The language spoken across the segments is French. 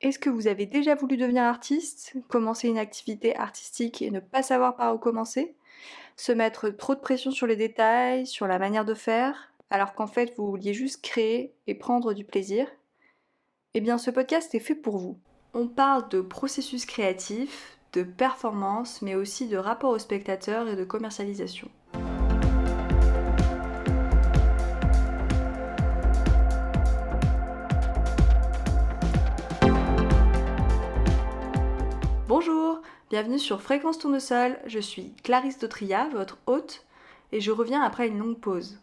Est-ce que vous avez déjà voulu devenir artiste, commencer une activité artistique et ne pas savoir par où commencer? Se mettre trop de pression sur les détails, sur la manière de faire, alors qu'en fait vous vouliez juste créer et prendre du plaisir? Eh bien ce podcast est fait pour vous. On parle de processus créatif, de performance, mais aussi de rapport au spectateur et de commercialisation. Bonjour, bienvenue sur Fréquence Tournesol, je suis Clarisse Dautria, votre hôte, et je reviens après une longue pause.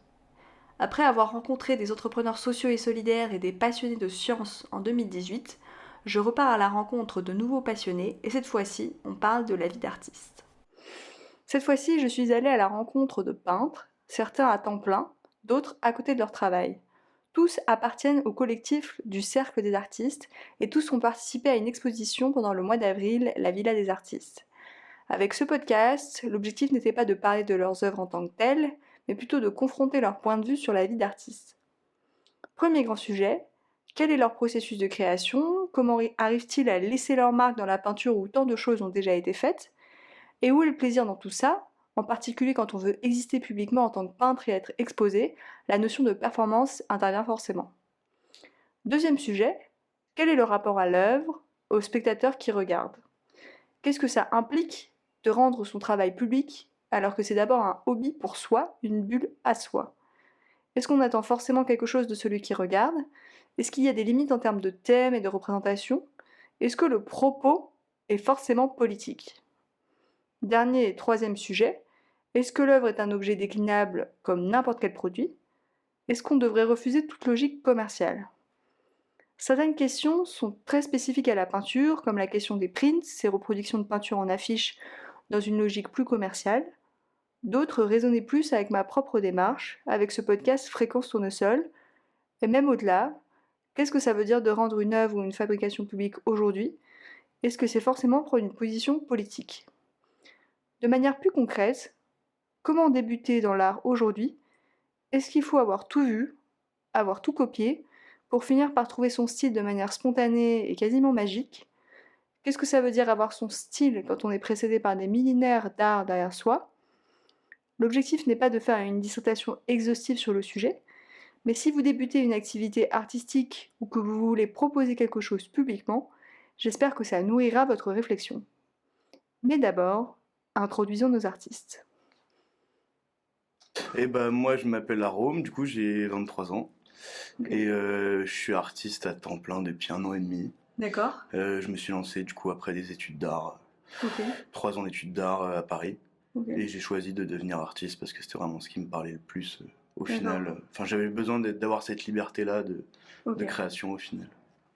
Après avoir rencontré des entrepreneurs sociaux et solidaires et des passionnés de sciences en 2018, je repars à la rencontre de nouveaux passionnés et cette fois-ci, on parle de la vie d'artiste. Cette fois-ci, je suis allée à la rencontre de peintres, certains à temps plein, d'autres à côté de leur travail. Tous appartiennent au collectif du Cercle des artistes et tous ont participé à une exposition pendant le mois d'avril, la Villa des artistes. Avec ce podcast, l'objectif n'était pas de parler de leurs œuvres en tant que telles, mais plutôt de confronter leur point de vue sur la vie d'artiste. Premier grand sujet, quel est leur processus de création? Comment arrivent-ils à laisser leur marque dans la peinture où tant de choses ont déjà été faites? Et où est le plaisir dans tout ça? En particulier quand on veut exister publiquement en tant que peintre et être exposé, la notion de performance intervient forcément. Deuxième sujet, quel est le rapport à l'œuvre, au spectateur qui regarde? Qu'est-ce que ça implique de rendre son travail public alors que c'est d'abord un hobby pour soi, une bulle à soi? Est-ce qu'on attend forcément quelque chose de celui qui regarde? Est-ce qu'il y a des limites en termes de thème et de représentation? Est-ce que le propos est forcément politique? Dernier et troisième sujet, est-ce que l'œuvre est un objet déclinable comme n'importe quel produit? Est-ce qu'on devrait refuser toute logique commerciale? Certaines questions sont très spécifiques à la peinture, comme la question des prints, ces reproductions de peinture en affiche dans une logique plus commerciale. D'autres résonnaient plus avec ma propre démarche, avec ce podcast Fréquence Tournesol, et même au-delà, qu'est-ce que ça veut dire de rendre une œuvre ou une fabrication publique aujourd'hui? Est-ce que c'est forcément prendre une position politique? De manière plus concrète, comment débuter dans l'art aujourd'hui? Est-ce qu'il faut avoir tout vu, avoir tout copié, pour finir par trouver son style de manière spontanée et quasiment magique? Qu'est-ce que ça veut dire avoir son style quand on est précédé par des millénaires d'art derrière soi? L'objectif n'est pas de faire une dissertation exhaustive sur le sujet, mais si vous débutez une activité artistique ou que vous voulez proposer quelque chose publiquement, j'espère que ça nourrira votre réflexion. Mais d'abord, introduisons nos artistes. Et ben moi je m'appelle Arôme, du coup j'ai 23 ans et Ok. je suis artiste à temps plein depuis 1 an et demi. D'accord. Je me suis lancé du coup après des études d'art, Ok. 3 ans d'études d'art à Paris, Ok. et j'ai choisi de devenir artiste parce que c'était vraiment ce qui me parlait le plus au D'accord. final. Enfin j'avais besoin d'avoir cette liberté là Ok. de création au final.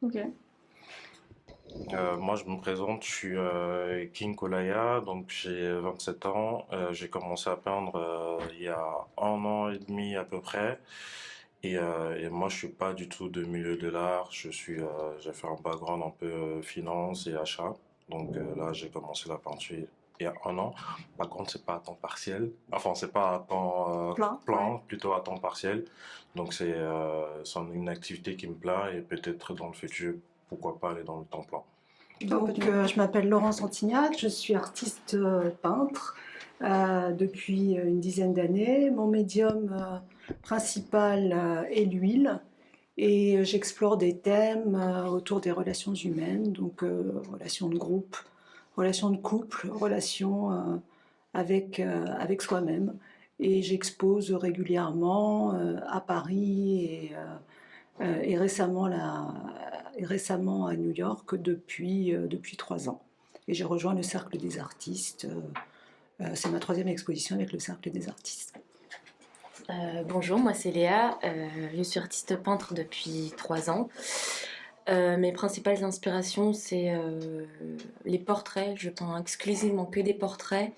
Ok. Moi, je me présente, je suis King Kolaya, donc j'ai 27 ans. J'ai commencé à peindre il y a 1 an et demi à peu près. Et moi, je suis pas du tout de milieu de l'art. J'ai fait un background un peu finance et achat. Donc là, j'ai commencé la peinture il y a 1 an. Par contre, c'est pas à temps partiel. Enfin, c'est pas à temps Plein. plein, plutôt à temps partiel. Donc c'est une activité qui me plaît et peut-être dans le futur, pourquoi pas aller dans le temps plein. Donc, je m'appelle Laurence Antignac, je suis artiste peintre depuis une dizaine d'années. Mon médium principal est l'huile et j'explore des thèmes autour des relations humaines, donc relations de groupe, relations de couple, relations avec soi-même. Et j'expose régulièrement à Paris et récemment à New York depuis 3 ans. Et j'ai rejoint le Cercle des artistes. C'est ma troisième exposition avec le Cercle des artistes. Bonjour, moi c'est Léa, je suis artiste peintre depuis 3 ans. Mes principales inspirations, c'est les portraits. Je peins exclusivement que des portraits.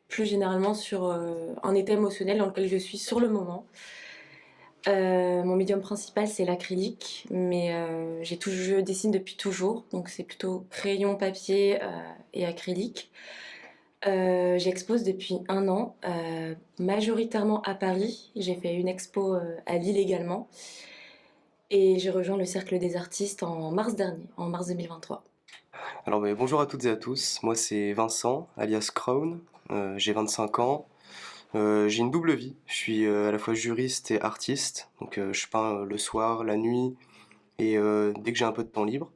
Plus généralement sur un état émotionnel dans lequel je suis sur le moment. Mon médium principal c'est l'acrylique, mais je dessine depuis toujours, donc c'est plutôt crayon, papier et acrylique. J'expose depuis 1 an, majoritairement à Paris. J'ai fait une expo à Lille également. Et j'ai rejoint le Cercle des artistes en mars dernier, en mars 2023. Alors bonjour à toutes et à tous, moi c'est Vincent, alias Crown, j'ai 25 ans, j'ai une double vie, je suis à la fois juriste et artiste, donc je peins le soir, la nuit et dès que j'ai un peu de temps libre.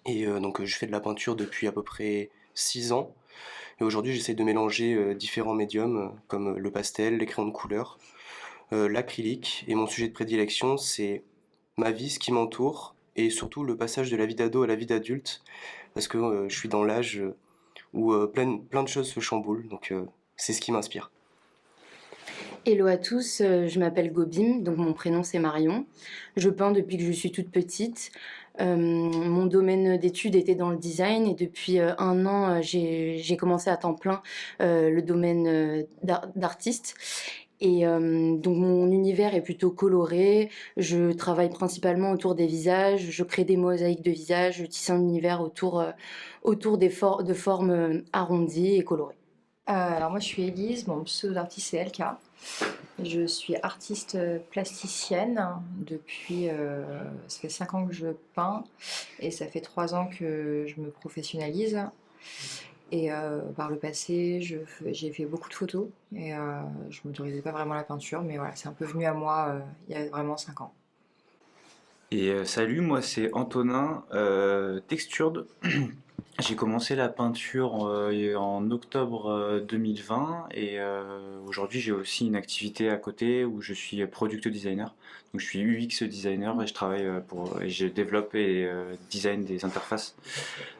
Et donc je fais de la peinture depuis à peu près 6 ans, et aujourd'hui j'essaie de mélanger différents médiums comme le pastel, les crayons de couleur, l'acrylique, et mon sujet de prédilection c'est ma vie, ce qui m'entoure, et surtout le passage de la vie d'ado à la vie d'adulte, parce que je suis dans l'âge où plein de choses se chamboulent, donc c'est ce qui m'inspire. Hello à tous, je m'appelle Gobim, donc mon prénom c'est Marion. Je peins depuis que je suis toute petite. Mon domaine d'études était dans le design et depuis 1 an j'ai commencé à temps plein le domaine d'artiste. Et donc mon univers est plutôt coloré, je travaille principalement autour des visages, je crée des mosaïques de visages, je tisse un univers autour de formes arrondies et colorées. Alors moi je suis Élise, mon pseudo d'artiste c'est LK. Je suis artiste plasticienne depuis, ça fait 5 ans que je peins et ça fait 3 ans que je me professionnalise. Et par le passé, j'ai fait beaucoup de photos et je ne m'autorisais pas vraiment la peinture, mais voilà, c'est un peu venu à moi il y a vraiment 5 ans. Et salut, moi c'est Antonin, Textured. J'ai commencé la peinture en octobre 2020 et aujourd'hui j'ai aussi une activité à côté où je suis product designer. Donc je suis UX designer et je travaille et je développe et design des interfaces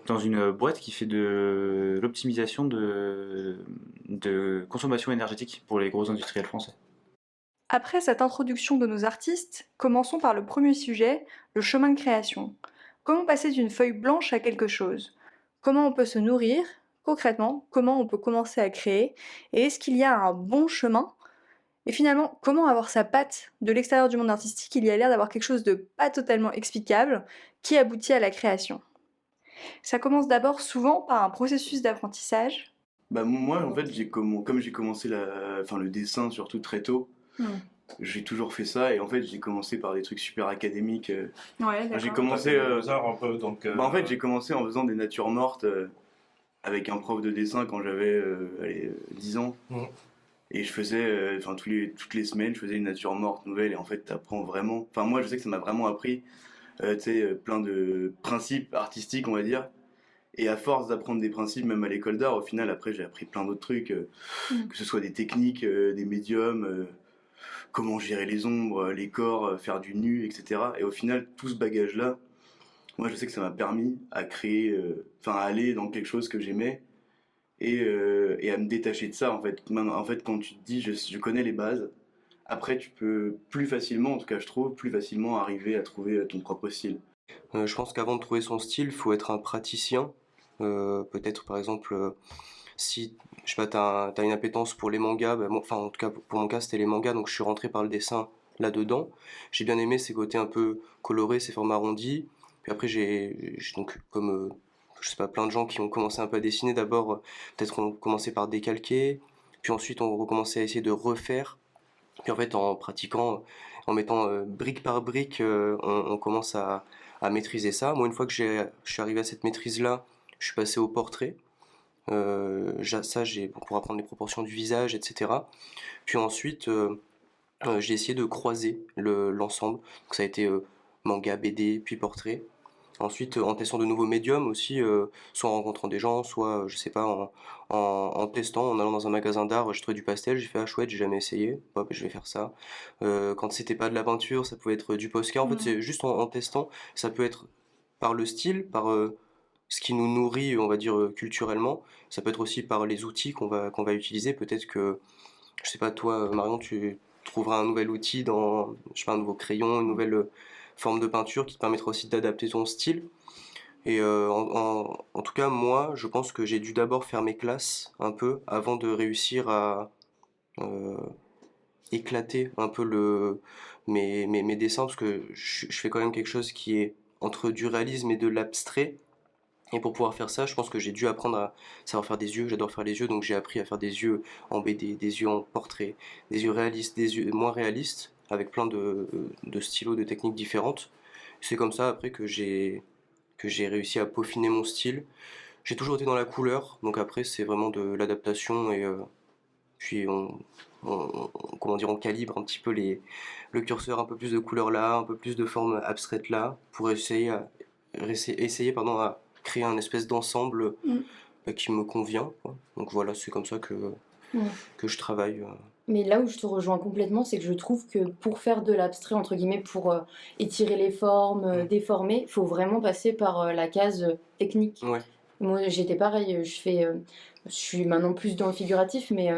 dans une boîte qui fait de l'optimisation de consommation énergétique pour les gros industriels français. Après cette introduction de nos artistes, commençons par le premier sujet, le chemin de création. Comment passer d'une feuille blanche à quelque chose ? Comment on peut se nourrir ? Concrètement, comment on peut commencer à créer ? Et est-ce qu'il y a un bon chemin ? Et finalement, comment avoir sa patte de l'extérieur du monde artistique ? Il y a l'air d'avoir quelque chose de pas totalement explicable qui aboutit à la création. Ça commence d'abord souvent par un processus d'apprentissage. Bah moi en fait comme j'ai commencé le dessin surtout très tôt, j'ai toujours fait ça et en fait j'ai commencé par des trucs super académiques. Ouais, d'accord. J'ai commencé Beaux-Arts un peu, donc... en fait j'ai commencé en faisant des natures mortes avec un prof de dessin quand j'avais 10 ans. Et je faisais, toutes les semaines, je faisais une nature morte nouvelle et en fait t'apprends vraiment. Enfin moi je sais que ça m'a vraiment appris, plein de principes artistiques on va dire. Et à force d'apprendre des principes, même à l'école d'art, au final après j'ai appris plein d'autres trucs, que ce soit des techniques, des médiums, comment gérer les ombres, les corps, faire du nu, etc. Et au final tout ce bagage là, moi je sais que ça m'a permis à créer, à aller dans quelque chose que j'aimais. Et à me détacher de ça en fait. En fait quand tu te dis je connais les bases, après tu peux plus facilement, en tout cas je trouve, plus facilement arriver à trouver ton propre style. Je pense qu'avant de trouver son style, il faut être un praticien. Peut-être par exemple, si je sais pas, t'as une appétence pour les mangas, en tout cas pour mon cas c'était les mangas, donc je suis rentré par le dessin là-dedans. J'ai bien aimé ces côtés un peu colorés, ces formes arrondis. Puis après j'ai donc comme je sais pas, plein de gens qui ont commencé un peu à dessiner, d'abord peut-être on commençait par décalquer, puis ensuite on recommençait à essayer de refaire. Puis en fait en pratiquant, en mettant brique par brique, on commence à maîtriser ça. Moi une fois que je suis arrivé à cette maîtrise-là, je suis passé au portrait. Pour apprendre les proportions du visage, etc. Puis ensuite, j'ai essayé de croiser l'ensemble. Donc ça a été manga, BD, puis portrait. Ensuite, en testant de nouveaux médiums aussi, soit en rencontrant des gens, soit, je sais pas, en testant, en allant dans un magasin d'art, j'ai trouvé du pastel, j'ai fait ah chouette, j'ai jamais essayé, hop, je vais faire ça. Quand c'était pas de la peinture, ça pouvait être du Posca. En fait, c'est juste en testant, ça peut être par le style, par ce qui nous nourrit, on va dire, culturellement. Ça peut être aussi par les outils qu'on va utiliser. Peut-être que, je sais pas, toi, Marion, tu trouveras un nouvel outil dans, je sais pas, un nouveau crayon, une nouvelle forme de peinture qui te permettra aussi d'adapter ton style. Et en tout cas, moi, je pense que j'ai dû d'abord faire mes classes un peu avant de réussir à éclater un peu mes dessins, parce que je fais quand même quelque chose qui est entre du réalisme et de l'abstrait. Et pour pouvoir faire ça, je pense que j'ai dû apprendre à savoir faire des yeux. J'adore faire les yeux, donc j'ai appris à faire des yeux en BD, des yeux en portrait, des yeux réalistes, des yeux moins réalistes. avec plein de stylos, de techniques différentes. C'est comme ça après que j'ai réussi à peaufiner mon style. J'ai toujours été dans la couleur, donc après c'est vraiment de l'adaptation et puis comment dire, on calibre un petit peu le curseur, un peu plus de couleur là, un peu plus de forme abstraite là, pour essayer pardon, à créer un espèce d'ensemble qui me convient, quoi. Donc voilà, c'est comme ça Ouais. que je travaille. Mais là où je te rejoins complètement, c'est que je trouve que pour faire de l'abstrait, entre guillemets, pour étirer les formes, déformer, il faut vraiment passer par la case technique. Ouais. Moi, j'étais pareil, je suis maintenant plus dans le figuratif, mais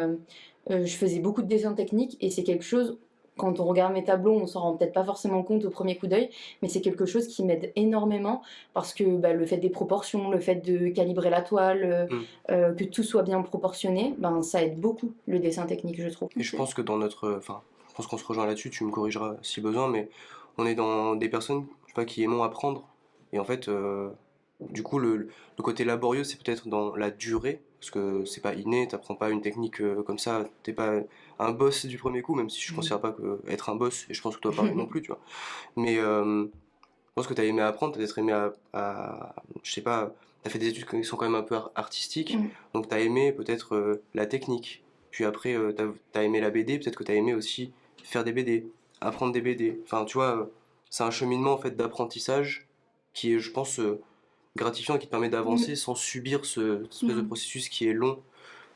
je faisais beaucoup de dessins techniques et c'est quelque chose, quand on regarde mes tableaux, on s'en rend peut-être pas forcément compte au premier coup d'œil, mais c'est quelque chose qui m'aide énormément parce que le fait des proportions, le fait de calibrer la toile, que tout soit bien proportionné, ben, ça aide beaucoup le dessin technique, je trouve. Et je pense que je pense qu'on se rejoint là-dessus, tu me corrigeras si besoin, mais on est dans des personnes, je sais pas, qui aimons apprendre. Et en fait, du coup, le côté laborieux, c'est peut-être dans la durée, parce que c'est pas inné, t'apprends pas une technique comme ça, t'es pas un boss du premier coup, même si je considère pas être un boss, et je pense que toi pareil non plus, tu vois. Mais je pense que t'as aimé apprendre, t'as peut-être aimé je sais pas, t'as fait des études qui sont quand même un peu artistiques, donc t'as aimé peut-être la technique. Puis après, t'as aimé la BD, peut-être que t'as aimé aussi faire des BD, apprendre des BD. Enfin, tu vois, c'est un cheminement en fait d'apprentissage qui est, je pense, gratifiant et qui te permet d'avancer sans subir cette espèce de processus qui est long.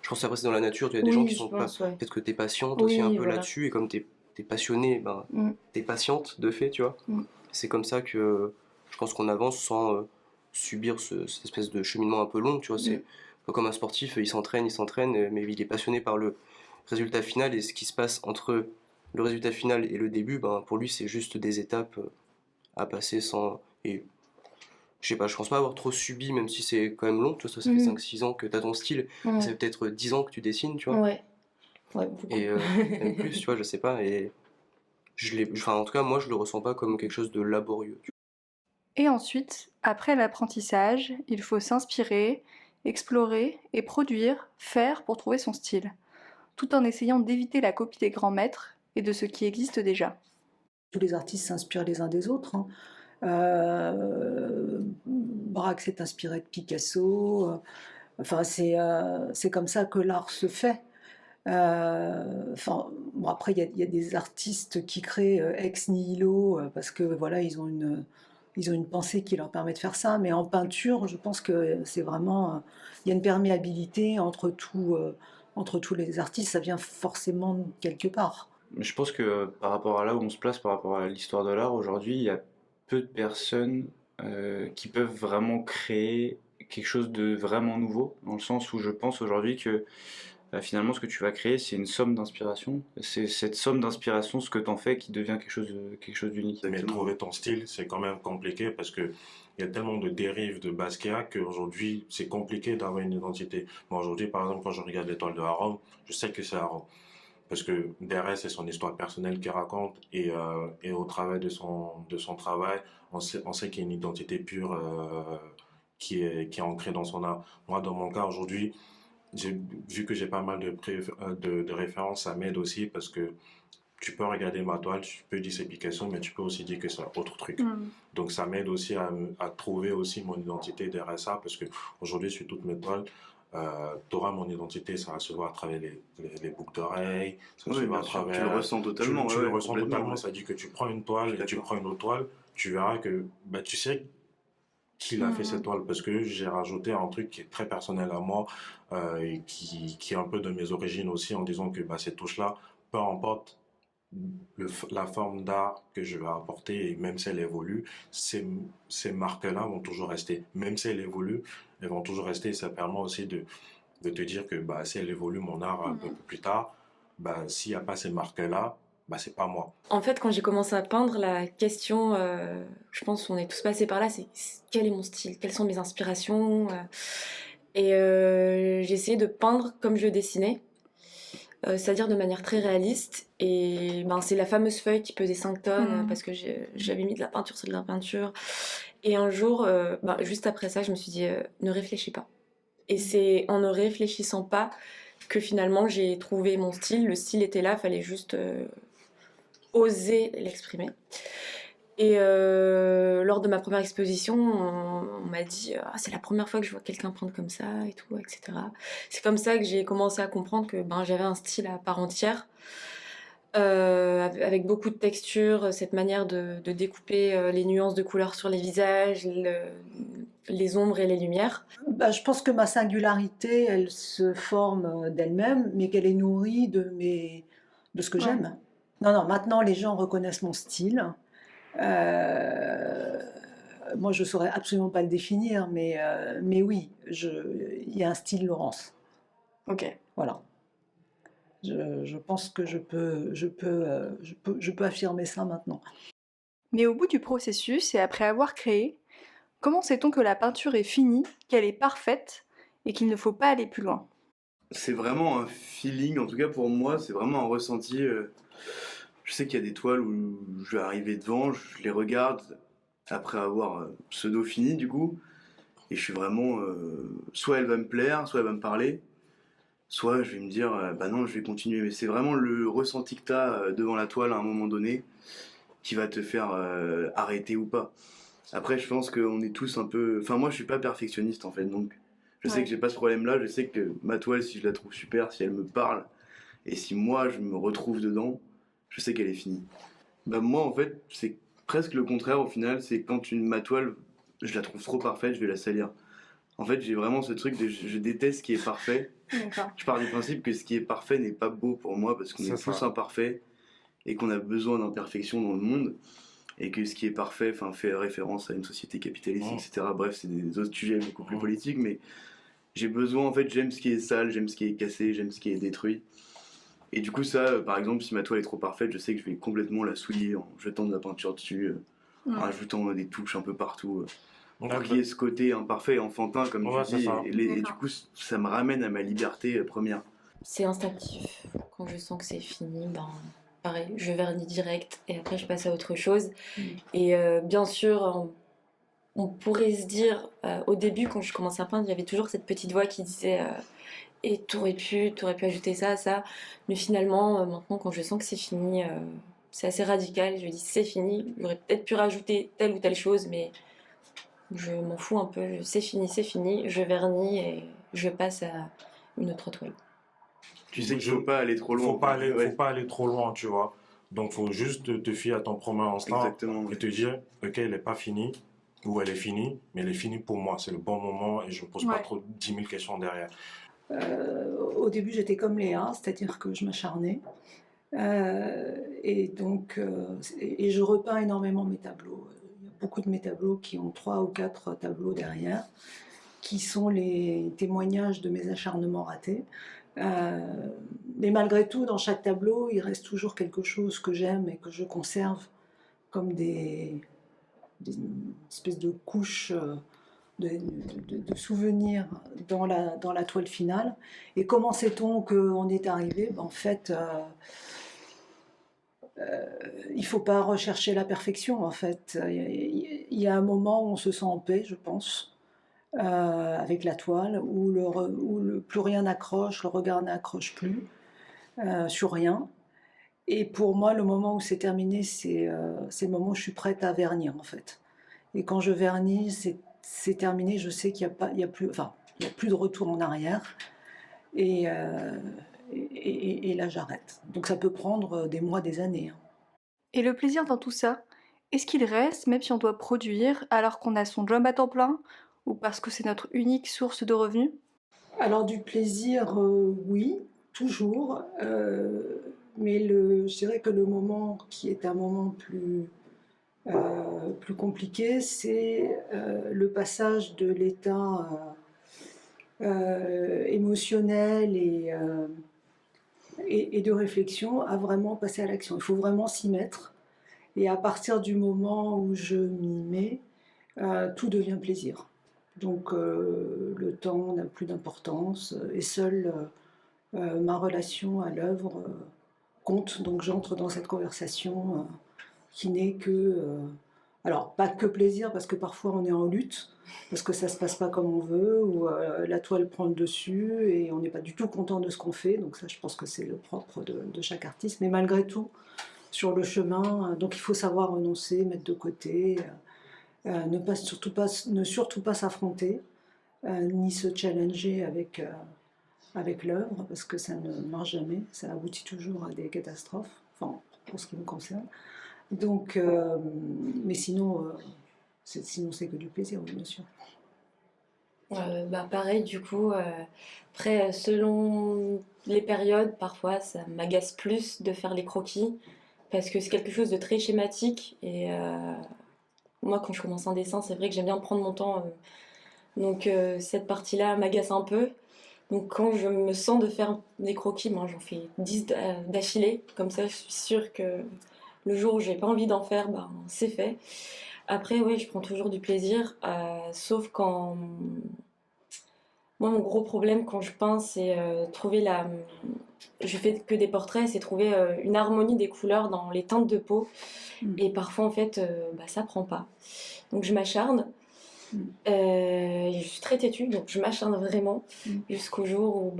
Je pense qu'après c'est dans la nature, il y a des gens Oui, qui je sont pas. pense, ouais. Peut-être que t'es patiente aussi un Oui, peu voilà. là-dessus, et comme t'es passionné, ben, t'es patiente de fait, tu vois. C'est comme ça que je pense qu'on avance sans subir cette espèce de cheminement un peu long, tu vois. C'est un peu comme un sportif, il s'entraîne, mais il est passionné par le résultat final, et ce qui se passe entre le résultat final et le début, ben, pour lui c'est juste des étapes à passer sans. Et je sais pas, je pense pas avoir trop subi, même si c'est quand même long, tu vois, ça fait 5-6 ans que t'as ton style, et ça fait peut-être 10 ans que tu dessines, tu vois. Ouais, beaucoup. Et même plus, tu vois, je sais pas, et enfin, en tout cas, moi je le ressens pas comme quelque chose de laborieux. Et ensuite, après l'apprentissage, il faut s'inspirer, explorer et produire, faire pour trouver son style, tout en essayant d'éviter la copie des grands maîtres et de ce qui existe déjà. Tous les artistes s'inspirent les uns des autres, hein. Braque s'est inspiré de Picasso. Enfin, c'est comme ça que l'art se fait. Enfin, bon, après, il y a des artistes qui créent ex nihilo parce que voilà, ils ont une pensée qui leur permet de faire ça. Mais en peinture, je pense que c'est vraiment, il y a une perméabilité entre tous les artistes. Ça vient forcément de quelque part. Je pense que par rapport à là où on se place, par rapport à l'histoire de l'art, aujourd'hui, il y a peu de personnes qui peuvent vraiment créer quelque chose de vraiment nouveau, dans le sens où je pense aujourd'hui que finalement ce que tu vas créer, c'est une somme d'inspiration. C'est cette somme d'inspiration, ce que t'en fais, qui devient quelque chose d'unique. Mais trouver ton style, c'est quand même compliqué parce que il y a tellement de dérives de Basquiat qu'aujourd'hui, c'est compliqué d'avoir une identité. Moi, aujourd'hui, par exemple, quand je regarde l'étoile de Harom, je sais que c'est Harom. Parce que derrière, c'est son histoire personnelle qu'il raconte et au travers de son travail, on sait qu'il y a une identité pure qui est ancrée dans son art. Moi, dans mon cas, aujourd'hui, vu que j'ai pas mal de références, ça m'aide aussi parce que tu peux regarder ma toile, tu peux dire c'est Picasso, mais tu peux aussi dire que c'est autre truc. Donc ça m'aide aussi à trouver aussi mon identité derrière ça parce que aujourd'hui sur toutes mes toiles, tu auras mon identité, ça va se voir à travers les boucles d'oreilles, ça va se voir à travers. Tu le ressens totalement. Tu le ressens totalement, ça dit que tu prends une toile et tu prends une autre toile, tu verras que tu sais qu'il a fait cette toile parce que j'ai rajouté un truc qui est très personnel à moi et qui est un peu de mes origines aussi en disant que ces touches-là, peu importe la forme d'art que je vais apporter et même si elle évolue, ces marques-là vont toujours rester. Même si elles évoluent, elles vont toujours rester. Ça permet aussi de te dire que si elle évolue mon art un peu plus tard, s'il n'y a pas ces marques-là, c'est pas moi. En fait, quand j'ai commencé à peindre, la question, je pense qu'on est tous passés par là, c'est quel est mon style, quelles sont mes inspirations. Et j'ai essayé de peindre comme je dessinais, c'est-à-dire de manière très réaliste. Et c'est la fameuse feuille qui pesait 5 tonnes parce que j'avais mis de la peinture sur de la peinture. Et un jour, juste après ça, je me suis dit, ne réfléchis pas. Et c'est en ne réfléchissant pas que finalement j'ai trouvé mon style. Le style était là, fallait juste osé l'exprimer. Et lors de ma première exposition, on m'a dit ah, c'est la première fois que je vois quelqu'un peindre comme ça et tout, etc. C'est comme ça que j'ai commencé à comprendre que j'avais un style à part entière, avec beaucoup de textures, cette manière de découper les nuances de couleurs sur les visages, les ombres et les lumières. Je pense que ma singularité, elle se forme d'elle-même, mais qu'elle est nourrie de ce que j'aime. Non, maintenant les gens reconnaissent mon style. Moi, je ne saurais absolument pas le définir, mais oui, il y a un style Laurence. Ok. Voilà. Je pense que je peux affirmer ça maintenant. Mais au bout du processus et après avoir créé, comment sait-on que la peinture est finie, qu'elle est parfaite et qu'il ne faut pas aller plus loin? C'est vraiment un feeling, en tout cas pour moi, c'est vraiment un ressenti. Je sais qu'il y a des toiles où je vais arriver devant, je les regarde après avoir pseudo fini du coup, et je suis vraiment, soit elle va me plaire, soit elle va me parler, soit je vais me dire, bah non, je vais continuer. Mais c'est vraiment le ressenti que tu as devant la toile à un moment donné qui va te faire arrêter ou pas. Après, je pense qu'on est tous un peu... Enfin, moi, je suis pas perfectionniste, en fait, donc je sais que j'ai pas ce problème-là. Je sais que ma toile, si je la trouve super, si elle me parle, et si moi, je me retrouve dedans, je sais qu'elle est finie. Bah, moi, en fait, c'est presque le contraire, au final. C'est quand ma toile, je la trouve trop parfaite, je vais la salir. En fait, j'ai vraiment ce truc de je déteste ce qui est parfait. D'accord. Je pars du principe que ce qui est parfait n'est pas beau pour moi, parce qu'on est tous imparfaits, et qu'on a besoin d'imperfection dans le monde. Et que ce qui est parfait fait référence à une société capitaliste, etc. Bref, c'est des autres sujets beaucoup plus politiques, mais j'ai besoin, en fait, j'aime ce qui est sale, j'aime ce qui est cassé, j'aime ce qui est détruit. Et du coup, ça, par exemple, si ma toile est trop parfaite, je sais que je vais complètement la souiller en jetant de la peinture dessus, en rajoutant des touches un peu partout, pour qu'il y ait ce côté imparfait et enfantin, comme tu dis, et du coup, ça me ramène à ma liberté première. C'est instinctif. Quand je sens que c'est fini, pareil, je vernis direct et après je passe à autre chose. Et bien sûr, on pourrait se dire, au début quand je commençais à peindre, il y avait toujours cette petite voix qui disait et t'aurais pu ajouter ça, ça. Mais finalement, maintenant quand je sens que c'est fini, c'est assez radical. Je dis c'est fini, j'aurais peut-être pu rajouter telle ou telle chose, mais je m'en fous un peu. C'est fini, je vernis et je passe à une autre toile. Tu sais qu'il ne faut pas aller trop loin. Faut pas aller trop loin, tu vois. Donc, il faut juste te fier à ton premier instinct. Exactement, et te dire, ok, elle n'est pas finie, ou elle est finie, mais elle est finie pour moi. C'est le bon moment et je ne me pose pas trop 10 000 questions derrière. Au début, j'étais comme Léa, c'est-à-dire que je m'acharnais. Et donc, je repeins énormément mes tableaux. Il y a beaucoup de mes tableaux qui ont 3 ou 4 tableaux derrière, qui sont les témoignages de mes acharnements ratés. Mais malgré tout, dans chaque tableau, il reste toujours quelque chose que j'aime et que je conserve comme des espèces de couches de souvenirs dans la toile finale. Et comment sait-on qu'on est arrivé? En fait, il ne faut pas rechercher la perfection. En fait, il y a un moment où on se sent en paix, je pense. Avec la toile, où plus rien n'accroche, le regard n'accroche plus sur rien. Et pour moi, le moment où c'est terminé, c'est le moment où je suis prête à vernir, en fait. Et quand je vernis, c'est terminé, je sais qu'il n'y a plus de retour en arrière. Et là, j'arrête. Donc ça peut prendre des mois, des années. Et le plaisir dans tout ça, est-ce qu'il reste, même si on doit produire, alors qu'on a son job à temps plein, ou parce que c'est notre unique source de revenus? Alors du plaisir, oui, toujours. Mais je dirais que le moment qui est un moment plus compliqué, c'est le passage de l'état émotionnel et de réflexion à vraiment passer à l'action. Il faut vraiment s'y mettre. Et à partir du moment où je m'y mets, tout devient plaisir. Donc le temps n'a plus d'importance et seule ma relation à l'œuvre compte. Donc j'entre dans cette conversation qui n'est que... alors pas que plaisir, parce que parfois on est en lutte, parce que ça ne se passe pas comme on veut, ou la toile prend le dessus et on n'est pas du tout content de ce qu'on fait. Donc ça, je pense que c'est le propre de chaque artiste. Mais malgré tout, sur le chemin. Donc il faut savoir renoncer, mettre de côté, ne surtout pas s'affronter, ni se challenger avec l'œuvre, parce que ça ne marche jamais, ça aboutit toujours à des catastrophes, enfin pour ce qui me concerne. Donc, mais sinon c'est que du plaisir, oui, bien sûr. Pareil, du coup, après, selon les périodes, parfois ça m'agace plus de faire les croquis parce que c'est quelque chose de très schématique et moi, quand je commence un dessin, c'est vrai que j'aime bien prendre mon temps, donc cette partie-là m'agace un peu. Donc quand je me sens de faire des croquis, moi j'en fais 10 d'affilée, comme ça je suis sûre que le jour où j'ai pas envie d'en faire, ben, c'est fait. Après, oui, je prends toujours du plaisir, sauf quand moi, mon gros problème quand je peins, c'est trouver la. Je fais que des portraits, c'est trouver une harmonie des couleurs dans les teintes de peau. Et parfois, en fait, ça prend pas. Donc, je m'acharne. Je suis très têtue, donc je m'acharne vraiment jusqu'au jour où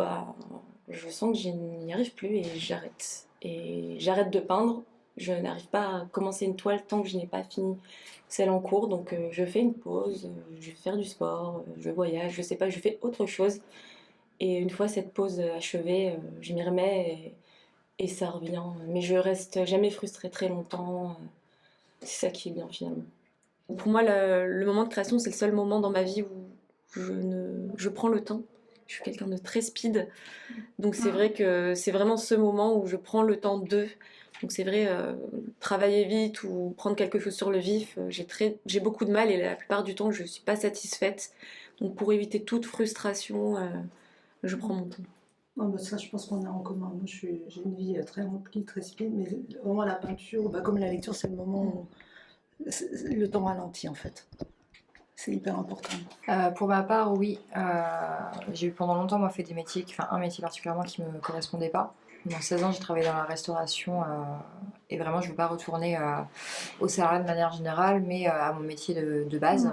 je sens que je n'y arrive plus et j'arrête. Et j'arrête de peindre. Je n'arrive pas à commencer une toile tant que je n'ai pas fini celle en cours. Donc je fais une pause, je vais faire du sport, je voyage, je sais pas, je fais autre chose. Et une fois cette pause achevée, je m'y remets et ça revient. Mais je reste jamais frustrée très longtemps. C'est ça qui est bien finalement. Pour moi, le moment de création, c'est le seul moment dans ma vie où je prends le temps. Je suis quelqu'un de très speed. Donc c'est vrai que c'est vraiment ce moment où je prends le temps d'eux. Donc c'est vrai, travailler vite ou prendre quelque chose sur le vif, j'ai beaucoup de mal et la plupart du temps, je ne suis pas satisfaite. Donc pour éviter toute frustration, je prends mon temps. Non, ça, je pense qu'on a en commun. Moi, j'ai une vie très remplie, très speed, mais vraiment la peinture, comme la lecture, c'est le moment où le temps ralentit en fait. C'est hyper important. Pour ma part, oui. J'ai eu pendant longtemps moi, fait des métiers, un métier particulièrement qui ne me correspondait pas. Pendant 16 ans, j'ai travaillé dans la restauration et vraiment, je ne veux pas retourner au salariat de manière générale, mais à mon métier de base,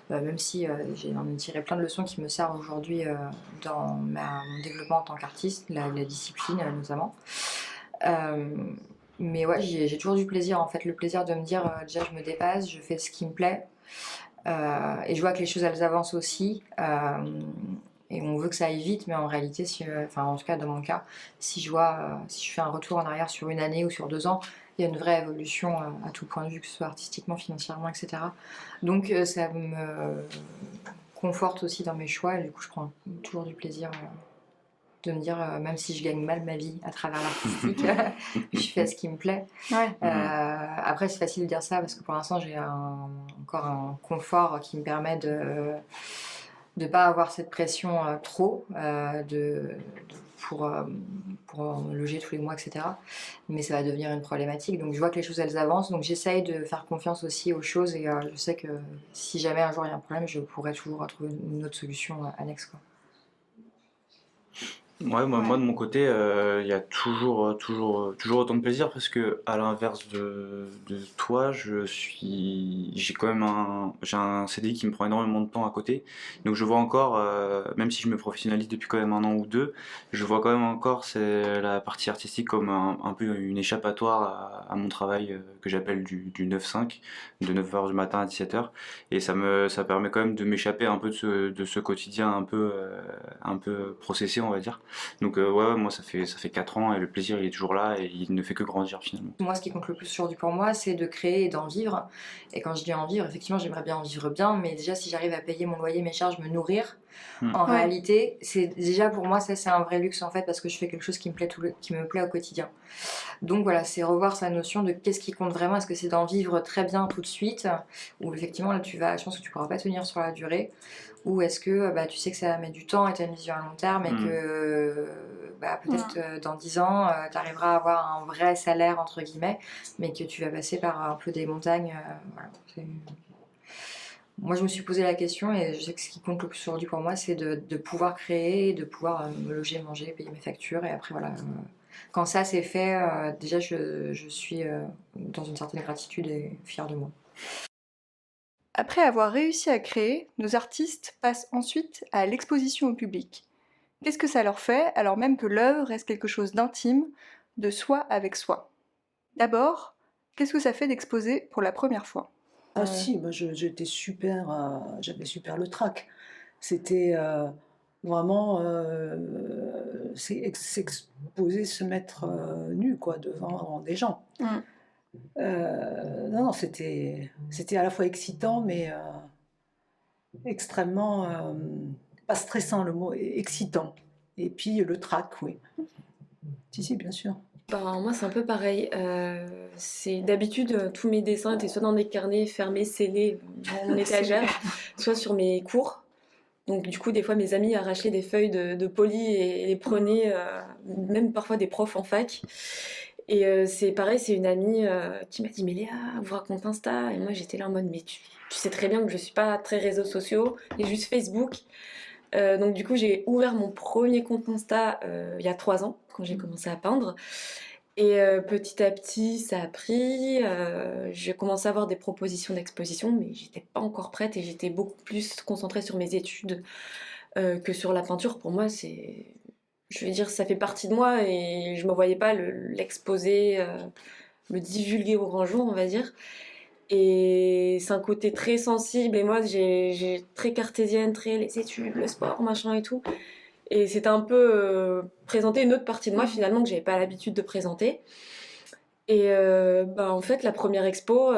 même si j'ai en tiré plein de leçons qui me servent aujourd'hui dans mon développement en tant qu'artiste, la discipline notamment. Mais ouais, j'ai toujours du plaisir, en fait, le plaisir de me dire déjà, je me dépasse, je fais ce qui me plaît. Et je vois que les choses elles avancent aussi et on veut que ça aille vite, mais en réalité en tout cas dans mon cas, si je fais un retour en arrière sur une année ou sur 2 ans, il y a une vraie évolution à tout point de vue, que ce soit artistiquement, financièrement, etc. Donc ça me conforte aussi dans mes choix et du coup je prends toujours du plaisir de me dire, même si je gagne mal ma vie à travers l'artistique, je fais ce qui me plaît. Ouais. Après, c'est facile de dire ça parce que pour l'instant, j'ai encore un confort qui me permet de ne pas avoir cette pression trop pour me loger tous les mois, etc. Mais ça va devenir une problématique. Donc, je vois que les choses, elles avancent. Donc, j'essaye de faire confiance aussi aux choses et je sais que si jamais un jour il y a un problème, je pourrais toujours trouver une autre solution annexe, quoi. Ouais, moi de mon côté, il y a toujours autant de plaisir parce que à l'inverse de toi, j'ai quand même j'ai un CDI qui me prend énormément de temps à côté, donc je vois encore, même si je me professionnalise depuis quand même 1 an ou 2, je vois quand même encore la partie artistique comme un peu une échappatoire à mon travail que j'appelle du 9-5, de 9h du matin à 17h, et ça permet quand même de m'échapper un peu de ce quotidien un peu processé, on va dire. Donc ouais, moi ça fait 4 ans et le plaisir il est toujours là et il ne fait que grandir finalement. Moi, ce qui compte le plus aujourd'hui pour moi, c'est de créer et d'en vivre. Et quand je dis en vivre, effectivement, j'aimerais bien en vivre bien, mais déjà, si j'arrive à payer mon loyer, mes charges, me nourrir, en réalité, c'est déjà pour moi, ça c'est un vrai luxe en fait, parce que je fais quelque chose qui me plaît au quotidien. Donc voilà, c'est revoir sa notion de qu'est-ce qui compte vraiment. Est-ce que c'est d'en vivre très bien tout de suite, ou effectivement là je pense que tu pourras pas tenir sur la durée, ou est-ce que tu sais que ça met du temps et tu as une vision à long terme et que peut-être dans 10 ans tu arriveras à avoir un vrai salaire entre guillemets, mais que tu vas passer par un peu des montagnes. Voilà. Moi je me suis posé la question et je sais que ce qui compte le plus aujourd'hui pour moi, c'est de pouvoir créer, de pouvoir me loger, manger, payer mes factures, et après voilà. Quand ça c'est fait, déjà je suis dans une certaine gratitude et fière de moi. Après avoir réussi à créer, nos artistes passent ensuite à l'exposition au public. Qu'est-ce que ça leur fait alors même que l'œuvre reste quelque chose d'intime, de soi avec soi ? D'abord, qu'est-ce que ça fait d'exposer pour la première fois? Ah si, moi j'étais super, j'avais super le trac. C'était vraiment s'exposer, se mettre nu quoi, devant des gens. Mmh. Non, non, c'était à la fois excitant, mais extrêmement, pas stressant le mot, excitant. Et puis le trac, oui. Si, si, bien sûr. Ben, moi, c'est un peu pareil. C'est d'habitude, tous mes dessins étaient soit dans des carnets fermés, scellés dans mon étagère, soit sur mes cours. Donc, du coup, des fois, mes amis arrachaient des feuilles de poli et les prenaient, même parfois des profs en fac. Et c'est pareil, c'est une amie qui m'a dit: Mais Léa, ouvre un compte Insta. Et moi, j'étais là en mode: Mais tu sais très bien que je suis pas très réseaux sociaux, et juste Facebook. Donc, du coup, j'ai ouvert mon premier compte Insta il y a 3 ans, quand j'ai commencé à peindre. Et petit à petit, ça a pris. J'ai commencé à avoir des propositions d'exposition, mais j'étais pas encore prête et j'étais beaucoup plus concentrée sur mes études que sur la peinture. Pour moi, je veux dire, ça fait partie de moi et je me voyais pas l'exposer, le divulguer au grand jour, on va dire. Et c'est un côté très sensible. Et moi, j'ai très cartésienne, très les études, le sport, machin et tout. Et c'était un peu présenter une autre partie de moi finalement que j'avais pas l'habitude de présenter. Et bah, en fait, la première expo,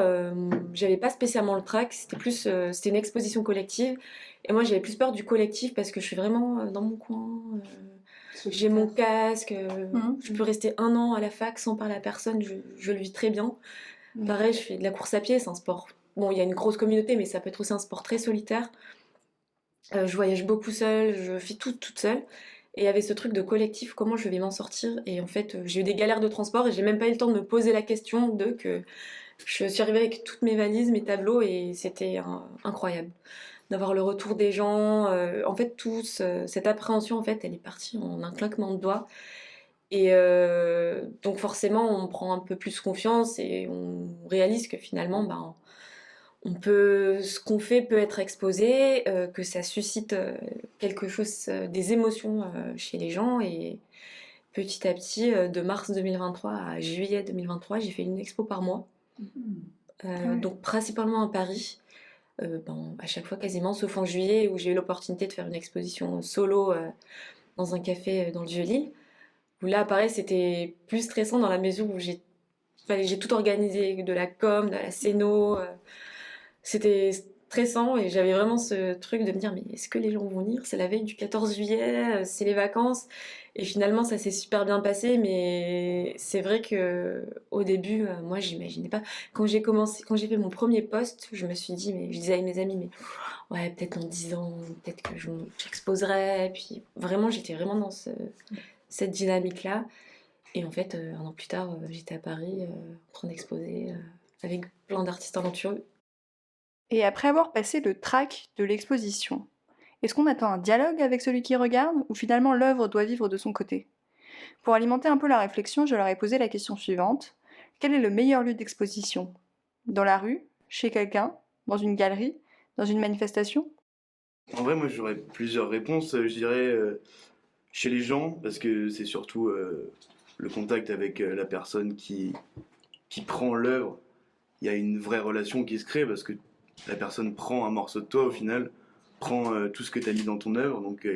j'avais pas spécialement le trac, c'était une exposition collective. Et moi, j'avais plus peur du collectif parce que je suis vraiment dans mon coin. J'ai mon casque, je peux rester 1 an à la fac sans parler à personne, je le vis très bien. Pareil, je fais de la course à pied, c'est un sport. Bon, il y a une grosse communauté, mais ça peut être aussi un sport très solitaire. Je voyage beaucoup seule, je fais tout toute seule. Et il y avait ce truc de collectif, comment je vais m'en sortir? Et en fait, j'ai eu des galères de transport et j'ai même pas eu le temps de me poser la question de que je suis arrivée avec toutes mes valises, mes tableaux et c'était incroyable d'avoir le retour des gens. En fait, cette appréhension, en fait, elle est partie en un claquement de doigts. Et donc forcément, on prend un peu plus confiance et on réalise que finalement, ben, ce qu'on fait peut être exposé, que ça suscite quelque chose, des émotions chez les gens. Et petit à petit, de mars 2023 à juillet 2023, j'ai fait une expo par mois. Donc principalement à Paris. Ben, à chaque fois quasiment, sauf en juillet où j'ai eu l'opportunité de faire une exposition solo dans un café dans le Vieux-Lille. Où là, pareil, c'était plus stressant dans la mesure où j'ai tout organisé, de la com, de la scéno. C'était stressant et j'avais vraiment ce truc de me dire: mais est-ce que les gens vont venir? C'est la veille du 14 juillet, c'est les vacances. Et finalement, ça s'est super bien passé, mais c'est vrai que au début, moi, j'imaginais pas. Quand j'ai fait mon premier post, je me suis dit, mais je disais à mes amis, mais ouais, peut-être dans 10 ans, peut-être que j'exposerai. Puis vraiment, j'étais vraiment dans cette dynamique-là. Et en fait, 1 an plus tard, j'étais à Paris en train d'exposer avec plein d'artistes talentueux. Et après avoir passé le trac de l'exposition, est-ce qu'on attend un dialogue avec celui qui regarde ou finalement l'œuvre doit vivre de son côté? Pour alimenter un peu la réflexion, je leur ai posé la question suivante. Quel est le meilleur lieu d'exposition? Dans la rue? Chez quelqu'un? Dans une galerie? Dans une manifestation? En vrai, moi j'aurais plusieurs réponses. Je dirais chez les gens, parce que c'est surtout le contact avec la personne qui prend l'œuvre. Il y a une vraie relation qui se crée parce que la personne prend un morceau de toi au final, prend tout ce que tu as mis dans ton œuvre. Donc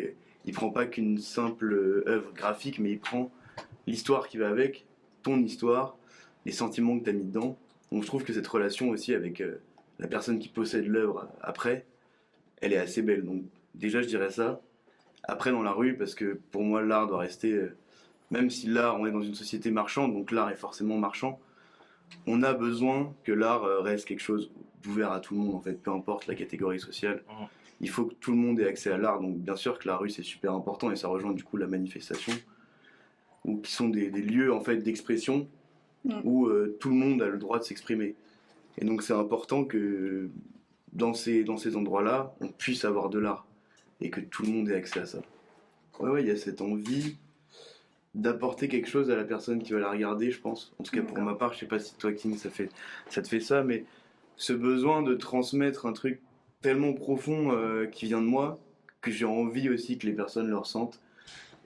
il prend pas qu'une simple œuvre graphique, mais il prend l'histoire qui va avec, ton histoire, les sentiments que tu as mis dedans. Donc je trouve que cette relation aussi avec la personne qui possède l'œuvre après, elle est assez belle. Donc déjà je dirais ça. Après dans la rue, parce que pour moi l'art doit rester, même si l'art, on est dans une société marchande, donc l'art est forcément marchand, on a besoin que l'art reste quelque chose d'ouvert à tout le monde en fait, peu importe la catégorie sociale. Il faut que tout le monde ait accès à l'art, donc bien sûr que la rue c'est super important et ça rejoint du coup la manifestation, ou qui sont des lieux en fait d'expression où tout le monde a le droit de s'exprimer. Et donc c'est important que dans ces endroits-là, on puisse avoir de l'art et que tout le monde ait accès à ça. Ouais, il y a cette envie d'apporter quelque chose à la personne qui va la regarder, je pense. En tout cas pour ma part, je sais pas si toi King ça te fait ça, mais ce besoin de transmettre un truc tellement profond qui vient de moi, que j'ai envie aussi que les personnes le ressentent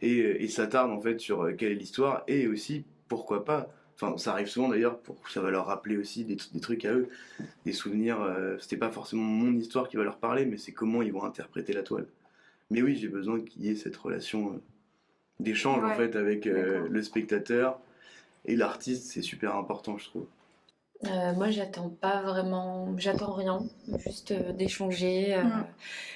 et s'attardent en fait sur quelle est l'histoire et aussi pourquoi pas Enfin, ça arrive souvent d'ailleurs, ça va leur rappeler aussi des trucs à eux, des souvenirs. C'était pas forcément mon histoire qui va leur parler, mais c'est comment ils vont interpréter la toile. Mais oui, j'ai besoin qu'il y ait cette relation d'échange en fait avec le spectateur et l'artiste, c'est super important, je trouve. Moi, j'attends rien, juste d'échanger.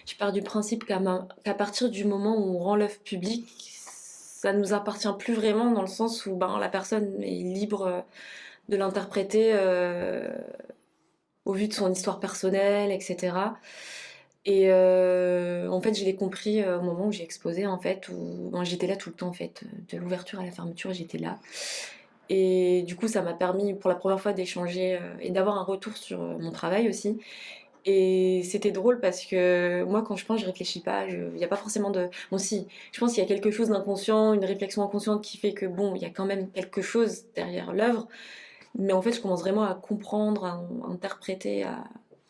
Je pars du principe qu'à partir du moment où on rend l'œuvre publique, ça ne nous appartient plus vraiment dans le sens où la personne est libre de l'interpréter au vu de son histoire personnelle, etc. Et en fait, je l'ai compris au moment où j'ai exposé, en fait, où j'étais là tout le temps, en fait, de l'ouverture à la fermeture, j'étais là. Et du coup, ça m'a permis pour la première fois d'échanger et d'avoir un retour sur mon travail aussi. Et c'était drôle parce que moi, quand je pense, je réfléchis pas. Il n'y a pas forcément de. Bon, si, je pense qu'il y a quelque chose d'inconscient, une réflexion inconsciente qui fait que bon, il y a quand même quelque chose derrière l'œuvre. Mais en fait, je commence vraiment à comprendre, à interpréter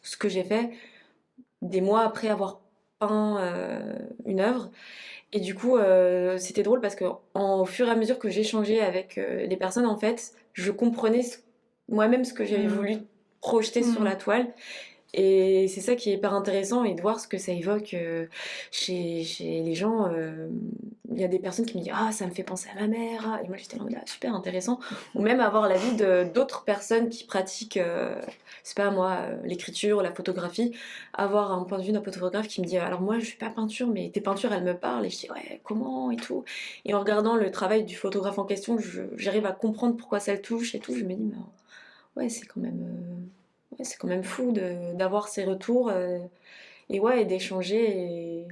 ce que j'ai fait des mois après avoir peint une œuvre. Et du coup, c'était drôle parce que au fur et à mesure que j'échangeais avec les personnes, en fait, je comprenais moi-même ce que j'avais voulu projeter sur la toile. Et c'est ça qui est hyper intéressant et de voir ce que ça évoque chez les gens. Il y a des personnes qui me disent « Ah, ça me fait penser à ma mère !» Et moi, j'étais là, super intéressant. Ou même avoir l'avis d'autres personnes qui pratiquent, c'est pas moi, l'écriture, la photographie. Avoir un point de vue d'un photographe qui me dit « Alors moi, je suis pas peinture, mais tes peintures, elles me parlent. » Et je dis « Ouais, comment ?» et tout. Et en regardant le travail du photographe en question, j'arrive à comprendre pourquoi ça le touche et tout. Je me dis « Ouais, c'est quand même fou d'avoir ces retours et d'échanger et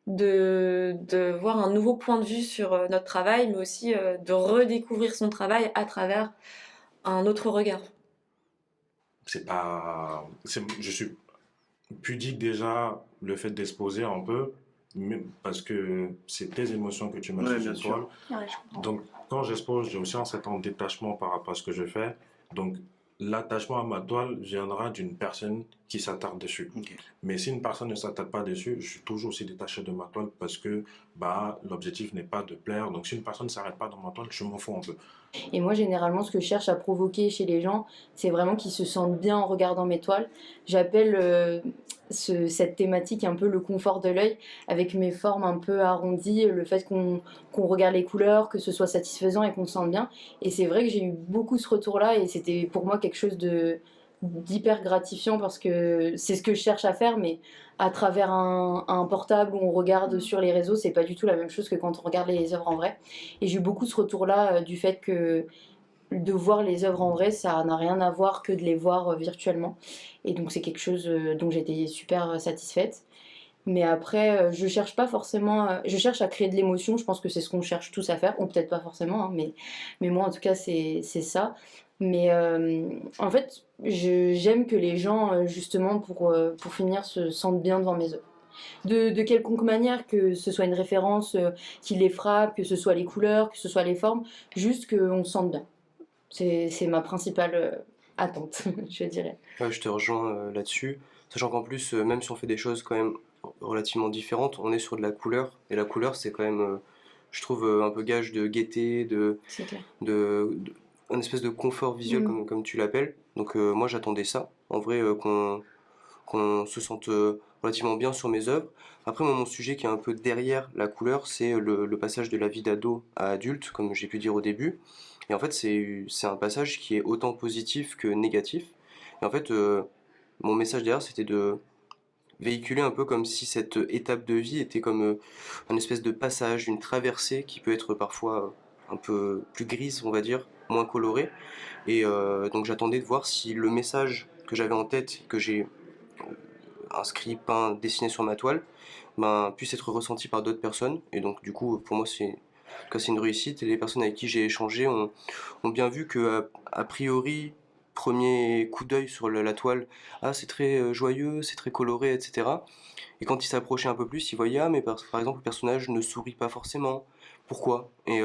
de voir un nouveau point de vue sur notre travail, mais aussi de redécouvrir son travail à travers un autre regard. Je suis pudique déjà, le fait d'exposer un peu, parce que c'est tes émotions que tu mets sur cette toile. Ouais, je comprends. Donc, quand j'expose, j'ai aussi un certain détachement par rapport à ce que je fais. Donc, l'attachement à ma toile viendra d'une personne qui s'attarde dessus. Okay. Mais si une personne ne s'attarde pas dessus, je suis toujours aussi détaché de ma toile parce que l'objectif n'est pas de plaire. Donc, si une personne ne s'arrête pas dans ma toile, je m'en fous un peu. Et moi, généralement, ce que je cherche à provoquer chez les gens, c'est vraiment qu'ils se sentent bien en regardant mes toiles. J'appelle cette thématique un peu le confort de l'œil, avec mes formes un peu arrondies, le fait qu'on regarde les couleurs, que ce soit satisfaisant et qu'on se sente bien. Et c'est vrai que j'ai eu beaucoup ce retour-là, et c'était pour moi quelque chose d'hyper gratifiant, parce que c'est ce que je cherche à faire, mais à travers un portable où on regarde sur les réseaux, c'est pas du tout la même chose que quand on regarde les œuvres en vrai. Et j'ai eu beaucoup ce retour-là du fait que de voir les œuvres en vrai, ça n'a rien à voir que de les voir virtuellement. Et donc c'est quelque chose dont j'étais super satisfaite. Mais après, je cherche pas forcément... je cherche à créer de l'émotion, je pense que c'est ce qu'on cherche tous à faire, ou peut-être pas forcément, hein, mais moi en tout cas c'est ça. Mais en fait, j'aime que les gens, justement, pour finir, se sentent bien devant mes œuvres. De quelconque manière, que ce soit une référence qui les frappe, que ce soit les couleurs, que ce soit les formes, juste qu'on se sente bien. C'est ma principale attente, je dirais. Ouais, je te rejoins là-dessus, sachant qu'en plus, même si on fait des choses quand même relativement différentes, on est sur de la couleur, et la couleur, c'est quand même, je trouve, un peu gage de gaieté, C'est clair. un espèce de confort visuel, comme tu l'appelles. Donc moi, j'attendais ça, en vrai, qu'on se sente relativement bien sur mes œuvres. Après, moi, mon sujet qui est un peu derrière la couleur, c'est le passage de la vie d'ado à adulte, comme j'ai pu dire au début. Et en fait, c'est un passage qui est autant positif que négatif. Et en fait, mon message derrière, c'était de véhiculer un peu comme si cette étape de vie était comme un espèce de passage, une traversée qui peut être parfois un peu plus grise, on va dire, moins colorée. Et donc j'attendais de voir si le message que j'avais en tête, que j'ai inscrit, peint, dessiné sur ma toile, puisse être ressenti par d'autres personnes. Et donc du coup, pour moi, c'est une réussite. Et les personnes avec qui j'ai échangé ont bien vu que, a priori, premier coup d'œil sur la toile, c'est très joyeux, c'est très coloré, etc. Et quand ils s'approchaient un peu plus, ils voyaient, mais par exemple, le personnage ne sourit pas forcément, pourquoi. Et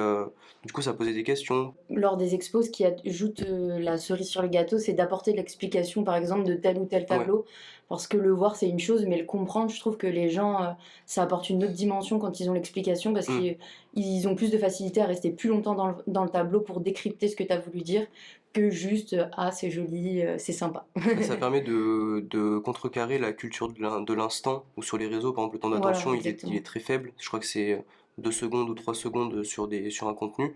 du coup, ça posait des questions. Lors des expos, ce qui ajoute la cerise sur le gâteau, c'est d'apporter de l'explication, par exemple, de tel ou tel tableau. Parce que le voir, c'est une chose, mais le comprendre, je trouve que les gens, ça apporte une autre dimension quand ils ont l'explication, parce qu'ils ont plus de facilité à rester plus longtemps dans le tableau pour décrypter ce que tu as voulu dire, que juste ah, c'est joli, c'est sympa. Ça permet de contrecarrer la culture de l'instant, ou sur les réseaux, par exemple, le temps d'attention, Voilà, il est très faible. Je crois que c'est 2 secondes ou 3 secondes sur un contenu.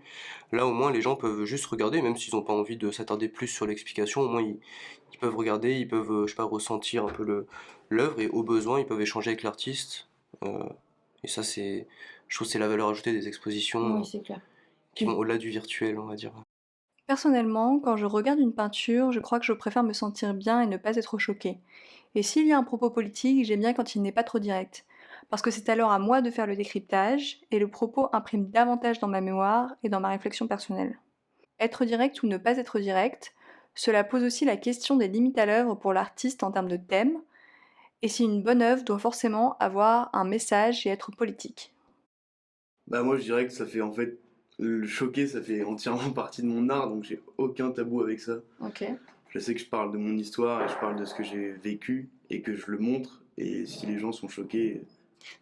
Là, au moins, les gens peuvent juste regarder, même s'ils n'ont pas envie de s'attarder plus sur l'explication. Au moins, ils peuvent regarder, ils peuvent, je sais pas, ressentir un peu l'œuvre, et au besoin, ils peuvent échanger avec l'artiste. Et ça, je trouve que c'est la valeur ajoutée des expositions Oui, c'est clair. qui vont au-delà du virtuel, on va dire. Personnellement, quand je regarde une peinture, je crois que je préfère me sentir bien et ne pas être choquée. Et s'il y a un propos politique, j'aime bien quand il n'est pas trop direct. Parce que c'est alors à moi de faire le décryptage, et le propos imprime davantage dans ma mémoire et dans ma réflexion personnelle. Être direct ou ne pas être direct, cela pose aussi la question des limites à l'œuvre pour l'artiste en termes de thème, et si une bonne œuvre doit forcément avoir un message et être politique. Bah moi je dirais que ça fait en fait le choquer, ça fait entièrement partie de mon art, donc j'ai aucun tabou avec ça. Ok. Je sais que je parle de mon histoire et je parle de ce que j'ai vécu et que je le montre, et si les gens sont choqués,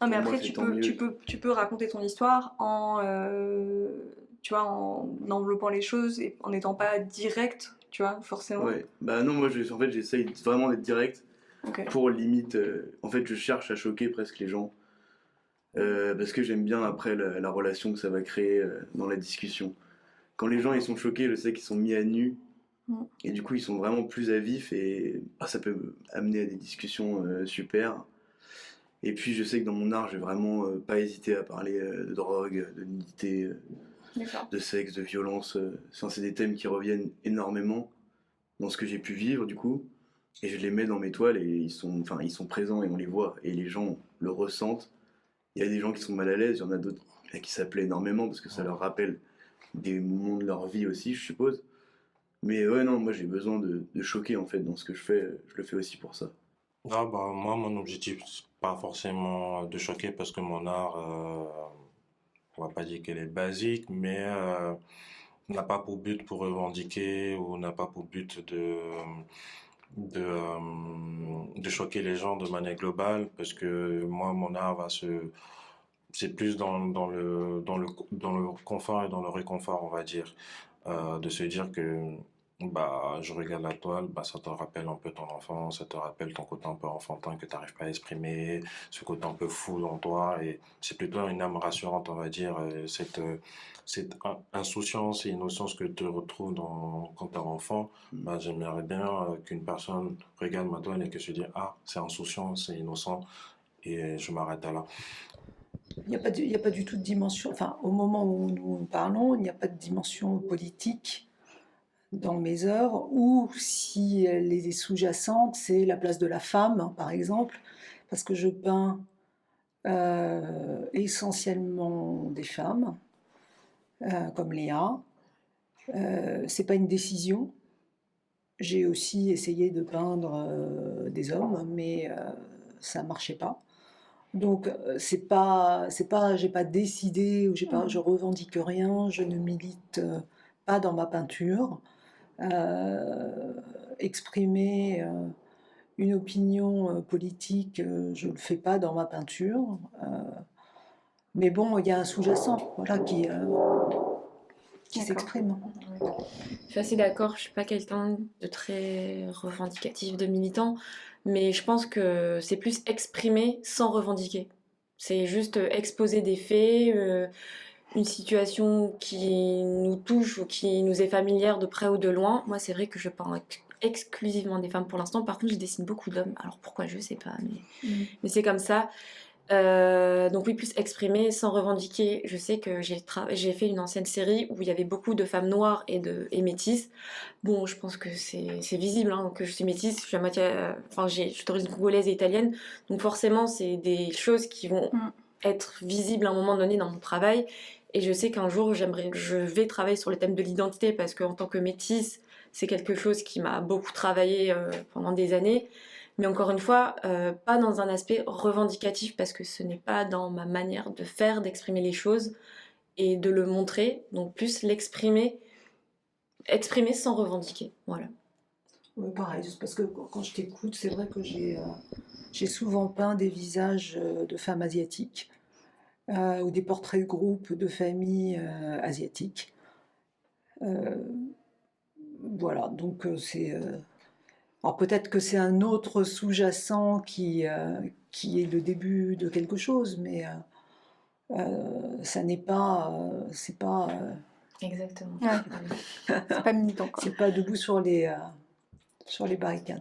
Non mais pour moi, après c'est tant mieux. tu peux raconter ton histoire en tu vois, en enveloppant les choses et en n'étant pas direct, tu vois, forcément. Ouais, bah non, moi en fait j'essaye vraiment d'être direct Ok. pour limite. En fait, je cherche à choquer presque les gens parce que j'aime bien après la relation que ça va créer dans la discussion. Quand les gens ils sont choqués, je sais qu'ils sont mis à nu Mm. et du coup ils sont vraiment plus à vif, et ça peut amener à des discussions super. Et puis je sais que dans mon art, j'ai vraiment pas hésité à parler de drogue, de nudité, D'accord. de sexe, de violence. C'est des thèmes qui reviennent énormément dans ce que j'ai pu vivre du coup. Et je les mets dans mes toiles et ils sont présents et on les voit. Et les gens le ressentent. Il y a des gens qui sont mal à l'aise, il y en a d'autres qui s'appelaient énormément parce que ça leur rappelle des moments de leur vie aussi, je suppose. Mais ouais, non, moi j'ai besoin de choquer en fait dans ce que je fais. Je le fais aussi pour ça. Ah bah moi mon objectif c'est pas forcément de choquer parce que mon art on va pas dire qu'elle est basique mais n'a pas pour but pour revendiquer ou n'a pas pour but de choquer les gens de manière globale parce que moi mon art c'est plus dans le confort et dans le réconfort, on va dire. De se dire que bah, je regarde la toile, bah, ça te rappelle un peu ton enfance, ça te rappelle ton côté un peu enfantin que tu n'arrives pas à exprimer, ce côté un peu fou en toi. Et c'est plutôt une âme rassurante, on va dire, cette insouciance et innocence que tu retrouves quand tu es enfant. Bah, j'aimerais bien qu'une personne regarde ma toile et que se dise, ah, c'est insouciant, c'est innocent, et je m'arrête à là. Il n'y a pas du tout de dimension, enfin, au moment où nous parlons, il n'y a pas de dimension politique dans mes œuvres, ou si elle est sous-jacente, c'est la place de la femme, par exemple, parce que je peins essentiellement des femmes, comme Léa. C'est pas une décision. J'ai aussi essayé de peindre des hommes, mais ça marchait pas. Donc c'est pas, j'ai pas décidé ou je revendique rien, je ne milite pas dans ma peinture. Exprimer une opinion politique, je le fais pas dans ma peinture. Mais bon, il y a un sous-jacent, voilà, qui D'accord. s'exprime. Je suis assez d'accord, je suis pas quelqu'un de très revendicatif, de militant, mais je pense que c'est plus exprimer sans revendiquer. C'est juste exposer des faits, une situation qui nous touche ou qui nous est familière de près ou de loin. Moi, c'est vrai que je peins exclusivement des femmes pour l'instant. Par contre, je dessine beaucoup d'hommes. Alors pourquoi, je sais pas, mais c'est comme ça. Donc oui, plus exprimer sans revendiquer. Je sais que j'ai fait une ancienne série où il y avait beaucoup de femmes noires et métisses. Bon, je pense que c'est visible hein, que je suis métisse. Je suis à moitié, je suis d'origine congolaise et italienne. Donc forcément, c'est des choses qui vont être visibles à un moment donné dans mon travail. Et je sais qu'un jour, je vais travailler sur le thème de l'identité parce qu'en tant que métisse, c'est quelque chose qui m'a beaucoup travaillé pendant des années. Mais encore une fois, pas dans un aspect revendicatif parce que ce n'est pas dans ma manière de faire, d'exprimer les choses. et de le montrer, donc plus exprimer sans revendiquer, voilà. Oui, pareil, c'est parce que quand je t'écoute, c'est vrai que j'ai souvent peint des visages de femmes asiatiques ou des portraits de groupes de familles asiatiques. Euh, voilà, donc c'est... alors peut-être que c'est un autre sous-jacent qui est le début de quelque chose, mais ça n'est pas... c'est pas... Exactement. C'est pas militant, quoi. c'est pas debout sur les barricades.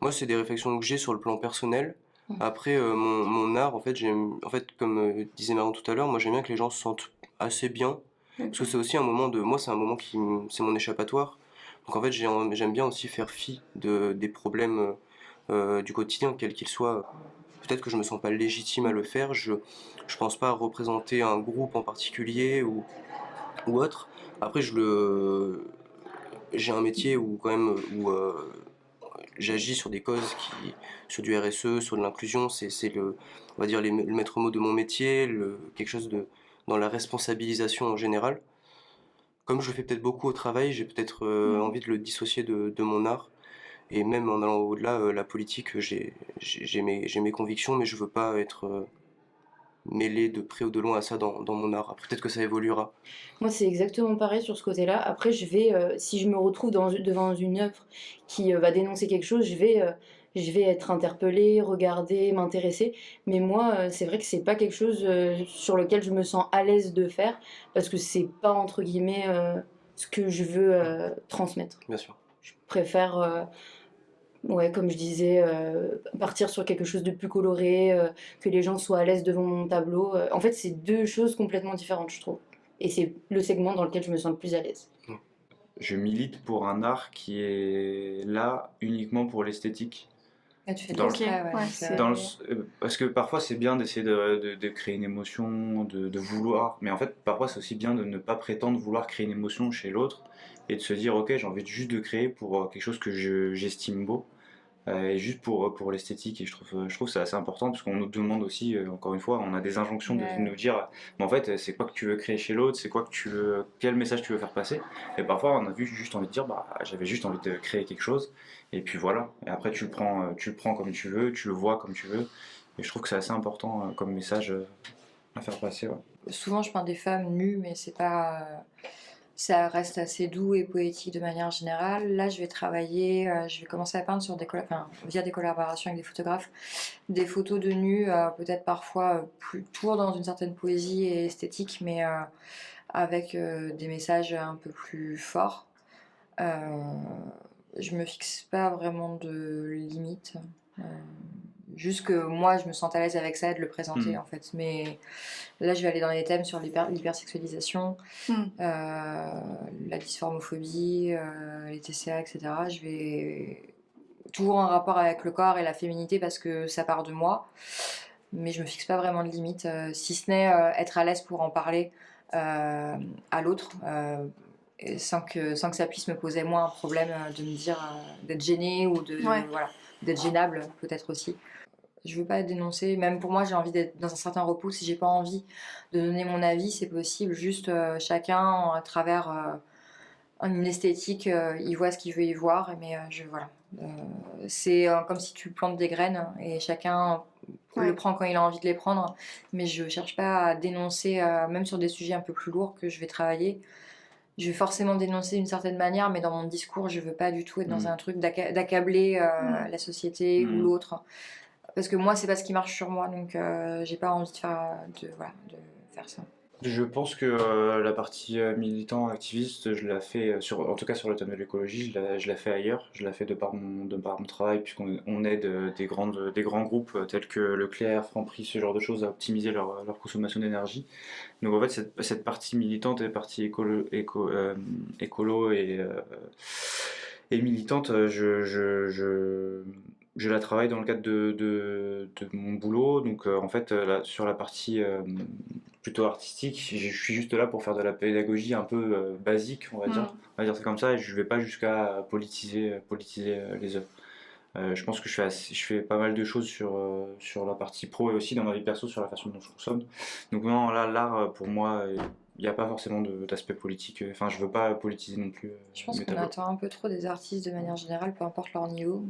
Moi, c'est des réflexions que j'ai sur le plan personnel. Après, mon art, en fait, comme disait Marion tout à l'heure, moi j'aime bien que les gens se sentent assez bien. Parce que c'est aussi un moment de. Moi, c'est un moment c'est mon échappatoire. Donc en fait, j'aime bien aussi faire fi des problèmes du quotidien, quels qu'ils soient. Peut-être que je me sens pas légitime à le faire. Je pense pas représenter un groupe en particulier ou autre. Après, j'ai un métier où quand même j'agis sur des causes sur du RSE, sur de l'inclusion, on va dire le maître mot de mon métier, quelque chose dans la responsabilisation en général. Comme je le fais peut-être beaucoup au travail, j'ai peut-être envie de le dissocier de mon art. Et même en allant au-delà, la politique, j'ai mes convictions, mais je veux pas être mêlé de près ou de loin à ça dans mon art. Après, peut-être que ça évoluera. Moi, c'est exactement pareil sur ce côté-là. Après, si je me retrouve devant une œuvre qui va dénoncer quelque chose, je vais être interpellée, regarder, m'intéresser. Mais moi, c'est vrai que c'est pas quelque chose sur lequel je me sens à l'aise de faire, parce que c'est pas, entre guillemets, ce que je veux transmettre. Bien sûr. Je préfère, ouais, comme je disais, partir sur quelque chose de plus coloré, que les gens soient à l'aise devant mon tableau. En fait, c'est deux choses complètement différentes, je trouve. Et c'est le segment dans lequel je me sens le plus à l'aise. Je milite pour un art qui est là uniquement pour l'esthétique. Ah, tu fais Dans de le- l'extrait, ouais. Ouais, c'est- Parce que parfois c'est bien d'essayer de créer une émotion, de vouloir, mais en fait parfois c'est aussi bien de ne pas prétendre vouloir créer une émotion chez l'autre et de se dire ok j'ai envie juste de créer pour quelque chose que j'estime beau et juste pour l'esthétique et je trouve que c'est assez important parce qu'on nous demande aussi encore une fois on a des injonctions de Ouais. nous dire mais en fait c'est quoi que tu veux créer chez l'autre, c'est quoi que quel message tu veux faire passer et parfois on a juste envie de dire bah j'avais juste envie de créer quelque chose et puis voilà et après tu le prends comme tu veux, tu le vois comme tu veux et je trouve que c'est assez important comme message à faire passer ouais. Souvent, je peins des femmes nues, mais c'est pas. Ça reste assez doux et poétique de manière générale. Là, je vais commencer à peindre via des collaborations avec des photographes, des photos de nus, peut-être parfois toujours dans une certaine poésie et esthétique, mais avec des messages un peu plus forts. Je me fixe pas vraiment de limites. Juste que moi, je me sens à l'aise avec ça et de le présenter en fait. Mais là, je vais aller dans les thèmes sur l'hypersexualisation, la dysformophobie, les TCA, etc. Je vais toujours en rapport avec le corps et la féminité parce que ça part de moi. Mais je me fixe pas vraiment de limite, si ce n'est être à l'aise pour en parler à l'autre. Et sans que ça puisse me poser moi un problème de me dire d'être gênée ou d'être gênable peut-être aussi. Je veux pas dénoncer, même pour moi j'ai envie d'être dans un certain repos. Si j'ai pas envie de donner mon avis, c'est possible. Juste chacun à travers une esthétique, il voit ce qu'il veut y voir. Mais voilà. C'est comme si tu plantes des graines et chacun le prend quand il a envie de les prendre. Mais je cherche pas à dénoncer, même sur des sujets un peu plus lourds que je vais travailler. Je vais forcément dénoncer d'une certaine manière, mais dans mon discours, je veux pas du tout être dans un truc d'accabler la société ou l'autre. Parce que moi, c'est pas ce qui marche sur moi, donc j'ai pas envie de faire ça. Je pense que la partie militant, activiste, je la fais, en tout cas sur le thème de l'écologie, je la fais ailleurs. Je la fais de par mon travail, puisqu'on aide des grands groupes tels que Leclerc, Franprix, ce genre de choses à optimiser leur consommation d'énergie. Donc en fait, cette partie militante et partie écolo et militante, je la travaille dans le cadre de mon boulot. Donc en fait, sur la partie plutôt artistique, je suis juste là pour faire de la pédagogie un peu basique, on va dire. On va dire c'est comme ça, et je vais pas jusqu'à politiser les œuvres. Je pense que je fais pas mal de choses sur la partie pro et aussi dans ma vie perso sur la façon dont je consomme. Donc non, là, l'art pour moi il n'y a pas forcément d'aspect politique. Enfin, je veux pas politiser non plus Je pense mes qu'on tableaux. attend un peu trop des artistes de manière générale, peu importe leur niveau,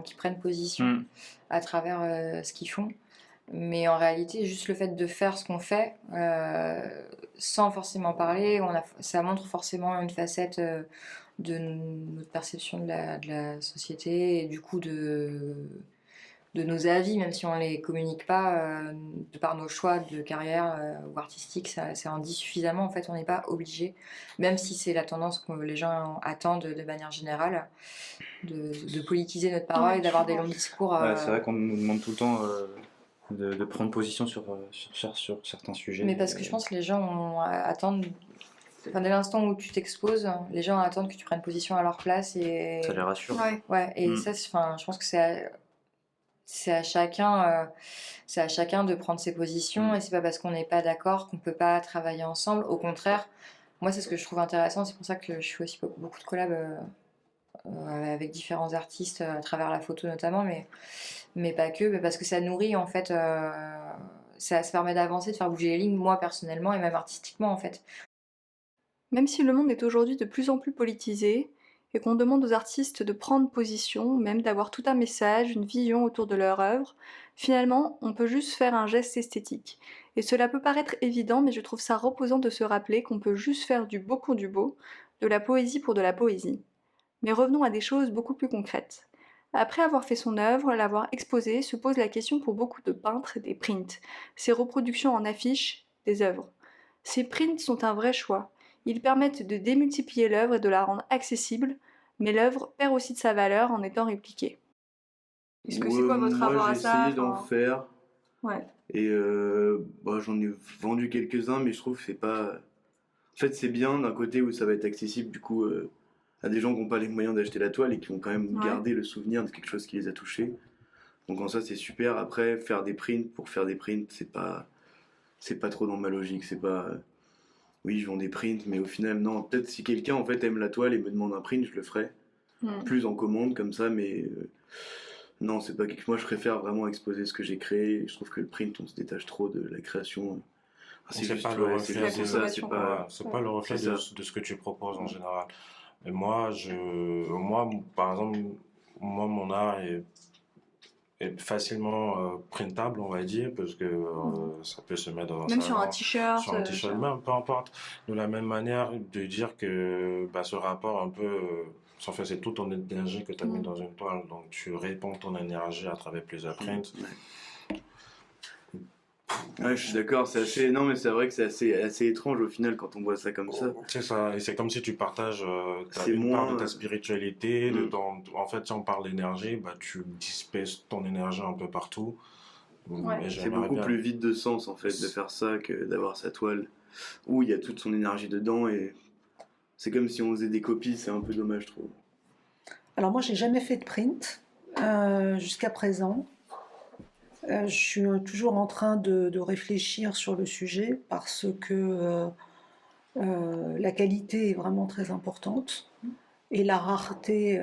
qui prennent position Mm. à travers ce qu'ils font. Mais en réalité, juste le fait de faire ce qu'on fait, sans forcément parler, ça montre forcément une facette de notre perception de la société et du coup de nos avis, même si on ne les communique pas, de par nos choix de carrière ou artistique, ça en dit suffisamment. En fait, on n'est pas obligé, même si c'est la tendance que les gens attendent de manière générale, de politiser notre parole Ouais, et d'avoir je des vois. longs discours. Ouais, c'est vrai qu'on nous demande tout le temps de prendre position sur certains sujets. Mais parce que je pense que les gens attendent. Enfin, dès l'instant où tu t'exposes, les gens attendent que tu prennes position à leur place et. Ça les rassure. Ouais. Ouais, et Mm. ça, je pense que c'est à chacun de prendre ses positions, et c'est pas parce qu'on n'est pas d'accord qu'on peut pas travailler ensemble. Au contraire, moi c'est ce que je trouve intéressant, c'est pour ça que je fais aussi beaucoup de collabs avec différents artistes à travers la photo notamment, mais pas que, mais parce que ça nourrit en fait, ça permet d'avancer, de faire bouger les lignes, moi personnellement et même artistiquement en fait. Même si le monde est aujourd'hui de plus en plus politisé et qu'on demande aux artistes de prendre position, même d'avoir tout un message, une vision autour de leur œuvre, finalement, on peut juste faire un geste esthétique. Et cela peut paraître évident, mais je trouve ça reposant de se rappeler qu'on peut juste faire du beau pour du beau, de la poésie pour de la poésie. Mais revenons à des choses beaucoup plus concrètes. Après avoir fait son œuvre, l'avoir exposée, se pose la question pour beaucoup de peintres des prints, ces reproductions en affiches des œuvres. Ces prints sont un vrai choix. Ils permettent de démultiplier l'œuvre et de la rendre accessible, mais l'œuvre perd aussi de sa valeur en étant répliquée. Est-ce que c'est quoi votre rapport Moi, à j'ai ça? essayé d'en faire Ouais. et j'en ai vendu quelques-uns, mais je trouve que c'est pas. En fait, c'est bien d'un côté où ça va être accessible du coup à des gens qui n'ont pas les moyens d'acheter la toile et qui vont quand même Ouais. garder le souvenir de quelque chose qui les a touchés. Donc en ça, c'est super. Après, faire des prints pour faire des prints, c'est pas trop dans ma logique. C'est pas. Oui, je vends des prints, mais au final, non. Peut-être si quelqu'un en fait aime la toile et me demande un print, je le ferai. Plus en commande comme ça, mais non, c'est pas quelque chose. Moi, je préfère vraiment exposer ce que j'ai créé. Je trouve que le print, on se détache trop de la création. C'est pas le c'est reflet juste ça, c'est pas. c'est pas le reflet c'est ça. de ce que tu proposes en général. Et moi, par exemple, mon art est facilement printable, on va dire, parce que ça peut se mettre dans un Même sur un salon, t-shirt. sur un t-shirt, même, peu importe. De la même manière de dire que ce rapport un peu, en fait, c'est toute ton énergie que tu as mis dans une toile, donc tu répands ton énergie à travers plusieurs prints. Ouais, je suis d'accord, c'est assez. Non, mais c'est vrai que c'est assez étrange au final quand on voit ça comme ça. C'est ça, et c'est comme si tu partages C'est une part moins. de ta spiritualité, en fait, si on parle d'énergie, tu disperses ton énergie un peu partout. Ouais. Et C'est j'aimerais beaucoup bien. plus vide de sens en fait de faire ça que d'avoir sa toile où il y a toute son énergie dedans et c'est comme si on faisait des copies, c'est un peu dommage, je trouve. Alors moi, j'ai jamais fait de print jusqu'à présent. Je suis toujours en train de réfléchir sur le sujet parce que la qualité est vraiment très importante et la rareté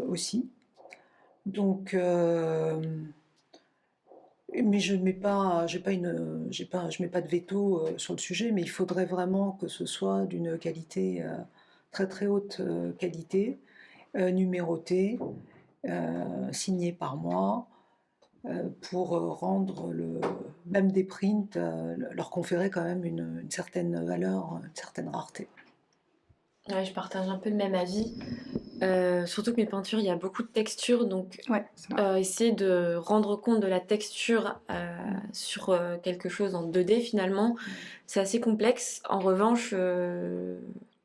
aussi. Donc, mais je mets pas, je mets pas de veto sur le sujet, mais il faudrait vraiment que ce soit d'une qualité très très haute qualité, numéroté, signé par moi. Pour rendre même des prints, leur conférer quand même une certaine valeur, une certaine rareté. Ouais, je partage un peu le même avis. Surtout que mes peintures, il y a beaucoup de texture, donc Ouais, c'est vrai. essayer de rendre compte de la texture sur quelque chose en 2D finalement, c'est assez complexe. En revanche,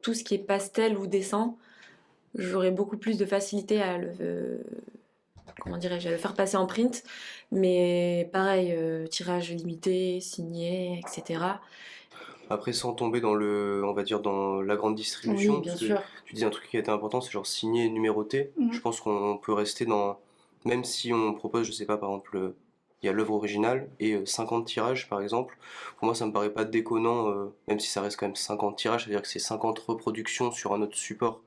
tout ce qui est pastel ou dessin, j'aurais beaucoup plus de facilité à comment dirais-je, à le faire passer en print, mais pareil, tirage limité, signé, etc. Après, sans tomber dans on va dire dans la grande distribution, Oui, bien parce que sûr. tu dis un truc qui a été important, c'est genre signé et numéroté. Je pense qu'on peut rester dans, même si on propose, je sais pas, par exemple, il y a l'œuvre originale et 50 tirages par exemple. Pour moi, ça me paraît pas déconnant, même si ça reste quand même 50 tirages, c'est-à-dire que c'est 50 reproductions sur un autre support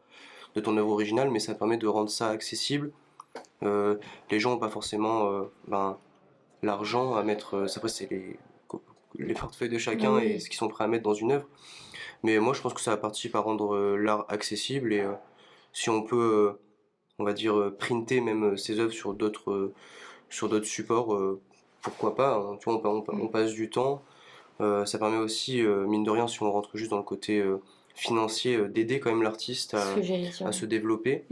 de ton œuvre originale, mais ça permet de rendre ça accessible. Les gens n'ont pas forcément l'argent à mettre, après c'est les portefeuilles de chacun et ce qu'ils sont prêts à mettre dans une œuvre. Mais moi, je pense que ça participe à rendre l'art accessible et si on peut, on va dire, printer même ses œuvres sur d'autres supports, pourquoi pas, hein. Tu vois, on passe du temps. Ça permet aussi, mine de rien, si on rentre juste dans le côté financier, d'aider quand même l'artiste C'est ce que j'allais dire. à se développer.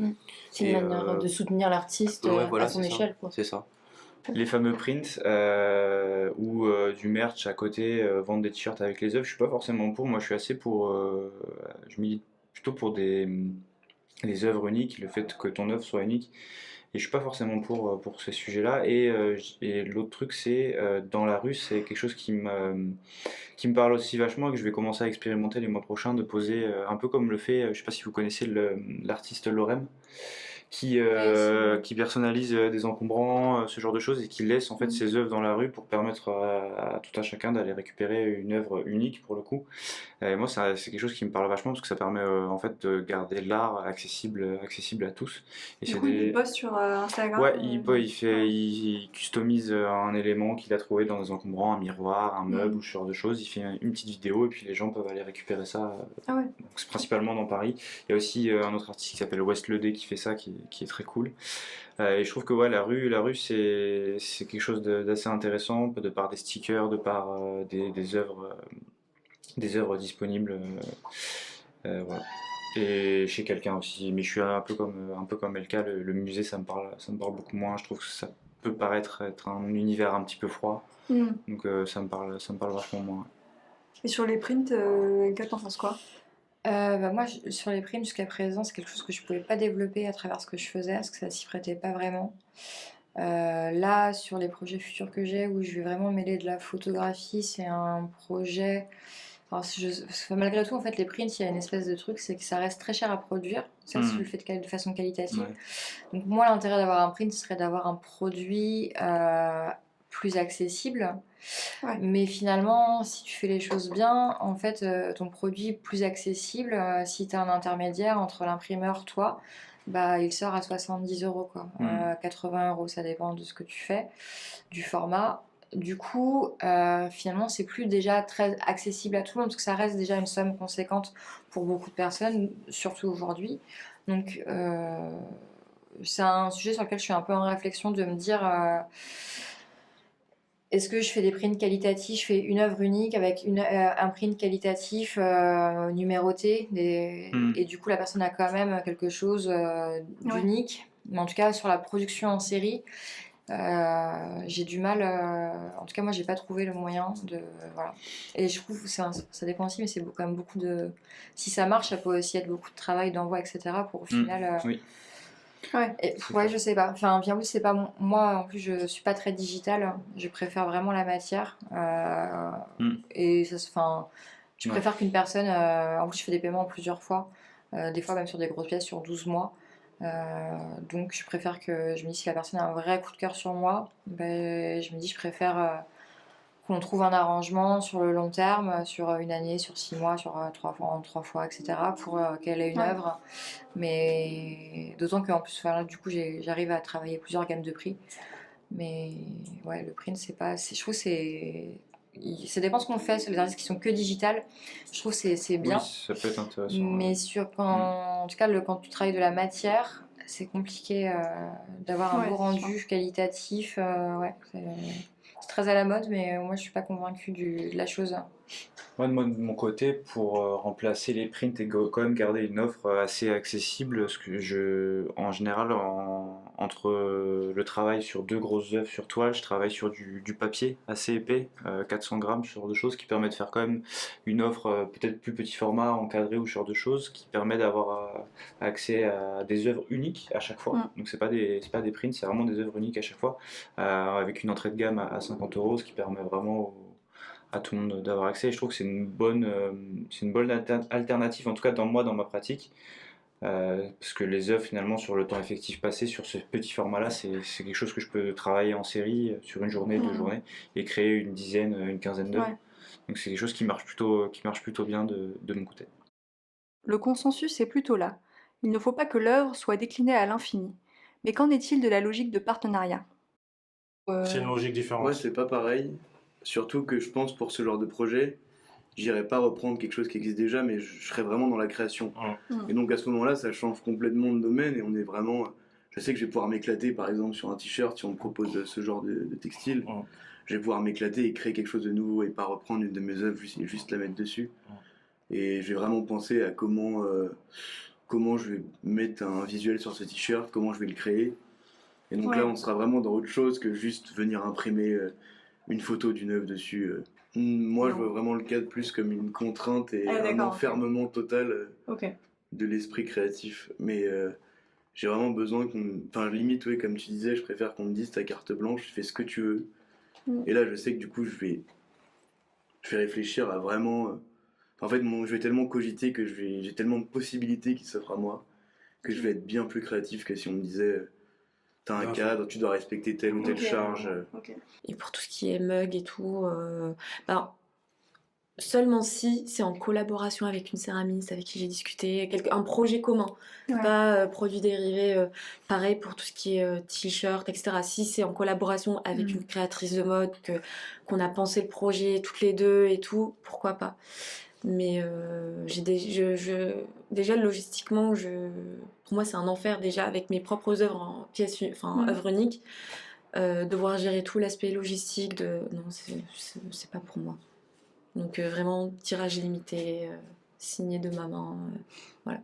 C'est une Et, manière de soutenir l'artiste ouais, à voilà, son c'est ça. échelle, quoi. C'est ça. Les fameux prints ou du merch à côté, vendre des t-shirts avec les œuvres, je suis pas forcément pour. Moi, je suis assez pour. Je milite plutôt pour des œuvres uniques, le fait que ton œuvre soit unique. Et je suis pas forcément pour ces sujets-là. Et l'autre truc, c'est dans la rue, c'est quelque chose qui me parle aussi vachement et que je vais commencer à expérimenter les mois prochains, de poser un peu comme le fait, je sais pas si vous connaissez l'artiste Lorem, qui personnalise des encombrants, ce genre de choses, et qui laisse en fait ses œuvres dans la rue pour permettre à tout un chacun d'aller récupérer une œuvre unique pour le coup. Et moi, c'est quelque chose qui me parle vachement parce que ça permet en fait de garder l'art accessible à tous. Et Du c'est coup, il des... poste sur Instagram. Ouais, il customise un élément qu'il a trouvé dans des encombrants, un miroir, un meuble ou ce genre de choses. Il fait une petite vidéo et puis les gens peuvent aller récupérer ça. Ah ouais. Donc c'est principalement dans Paris. Il y a aussi un autre artiste qui s'appelle West Ledé qui fait ça, qui est très cool. Et je trouve que ouais, la rue c'est quelque chose d'assez intéressant, de par des stickers, de par des œuvres disponibles. Voilà. Et chez quelqu'un aussi, mais je suis un peu comme Elka, le musée ça me parle beaucoup moins. Je trouve que ça peut paraître être un univers un petit peu froid, donc ça me parle vachement moins. Et sur les prints, Elka, t'en penses quoi? Moi, sur les primes, jusqu'à présent, c'est quelque chose que je pouvais pas développer à travers ce que je faisais, parce que ça s'y prêtait pas vraiment. Là, sur les projets futurs que j'ai, où je vais vraiment mêler de la photographie, c'est un projet. Alors, parce que malgré tout, en fait, les prints, il y a une espèce de truc, c'est que ça reste très cher à produire. Ça, si tu le fais de façon qualitative. Ouais. Donc, moi, l'intérêt d'avoir un print, ce serait d'avoir un produit plus accessible. Ouais. Mais finalement, si tu fais les choses bien, en fait, ton produit plus accessible, si tu as un intermédiaire entre l'imprimeur, toi, bah, il sort à 70 €, quoi. 80 €, ça dépend de ce que tu fais, du format. Du coup, finalement, c'est plus déjà très accessible à tout le monde, parce que ça reste déjà une somme conséquente pour beaucoup de personnes, surtout aujourd'hui. Donc, c'est un sujet sur lequel je suis un peu en réflexion, de me dire... est-ce que je fais des prints qualitatifs, je fais une œuvre unique avec un print qualitatif numéroté, et du coup la personne a quand même quelque chose d'unique. Mais en tout cas sur la production en série, j'ai du mal. En tout cas moi j'ai pas trouvé le moyen de voilà. Et je trouve que ça dépend aussi, mais c'est quand même beaucoup de. Si ça marche, ça peut aussi être beaucoup de travail d'envoi, etc. pour au final. Oui. Ouais, je sais pas. Enfin, bien oui, c'est pas moi. En plus, je suis pas très digitale. Je préfère vraiment la matière. Et ça, enfin, je préfère qu'une personne. En plus, je fais des paiements plusieurs fois. Des fois, même sur des grosses pièces, sur 12 mois. Donc, je préfère que. Je me dis, si la personne a un vrai coup de cœur sur moi, ben, je me dis, je préfère qu'on trouve un arrangement sur le long terme, sur une année, sur 6 mois, sur 3 fois, etc., pour qu'elle ait une œuvre. Mais d'autant qu'en plus, voilà, du coup, j'arrive à travailler plusieurs gammes de prix. Mais ouais, le print, c'est pas. Je trouve que c'est. Ça dépend ce qu'on fait. Sur les artistes qui sont que digital, je trouve que c'est bien. Oui, ça peut être intéressant. Mais en tout cas, quand tu travailles de la matière, c'est compliqué d'avoir un beau rendu qualitatif. Ouais, c'est très à la mode, mais moi je suis pas convaincue de la chose. Moi, de mon côté, pour remplacer les prints et quand même garder une offre assez accessible, parce que en général, entre le travail sur deux grosses œuvres sur toile, je travaille sur du papier assez épais, 400 grammes, ce genre de choses, qui permet de faire quand même une offre peut-être plus petit format, encadré ou ce genre de choses, qui permet d'avoir accès à des œuvres uniques à chaque fois. Donc c'est pas des prints, c'est vraiment des œuvres uniques à chaque fois, avec une entrée de gamme à 50 €, ce qui permet vraiment à tout le monde d'avoir accès. Et je trouve que c'est une bonne alternative, en tout cas dans ma pratique, parce que les œuvres finalement sur le temps effectif passé sur ce petit format-là, c'est quelque chose que je peux travailler en série sur une journée, 2 journées, et créer une quinzaine d'œuvres. Donc c'est quelque chose qui marche plutôt bien de mon côté. Le consensus est plutôt là. Il ne faut pas que l'œuvre soit déclinée à l'infini. Mais qu'en est-il de la logique de partenariat? C'est une logique différente. Ouais, c'est pas pareil. Surtout que je pense pour ce genre de projet, j'irais pas reprendre quelque chose qui existe déjà, mais je serais vraiment dans la création. Et donc à ce moment-là, ça change complètement de domaine et on est vraiment. Je sais que je vais pouvoir m'éclater, par exemple, sur un t-shirt, si on me propose ce genre de textile. Je vais pouvoir m'éclater et créer quelque chose de nouveau et pas reprendre une de mes œuvres et juste la mettre dessus. Et je vais vraiment penser à comment je vais mettre un visuel sur ce t-shirt, comment je vais le créer. Et donc là, on sera vraiment dans autre chose que juste venir imprimer une photo d'une œuvre dessus. Moi, je vois vraiment le cadre plus comme une contrainte et un enfermement total de l'esprit créatif. Mais j'ai vraiment besoin enfin, limite, oui, comme tu disais, je préfère qu'on me dise ta carte blanche, fais ce que tu veux. Et là, je sais que du coup, je vais réfléchir à vraiment... En fait, je vais tellement cogiter que j'ai tellement de possibilités qui s'offrent à moi que je vais être bien plus créatif que si on me disait t'as un cadre, tu dois respecter telle ou telle charge. Et pour tout ce qui est mug et tout, seulement si c'est en collaboration avec une céramiste avec qui j'ai discuté, un projet commun, pas produit dérivé, pareil pour tout ce qui est t-shirt, etc. Si c'est en collaboration avec une créatrice de mode, qu'on a pensé le projet toutes les deux et tout, pourquoi pas. Mais déjà logistiquement, pour moi c'est un enfer déjà avec mes propres œuvres en pièces, œuvres uniques, devoir gérer tout l'aspect logistique non, c'est pas pour moi. Donc vraiment tirage limité, signé de ma main, voilà.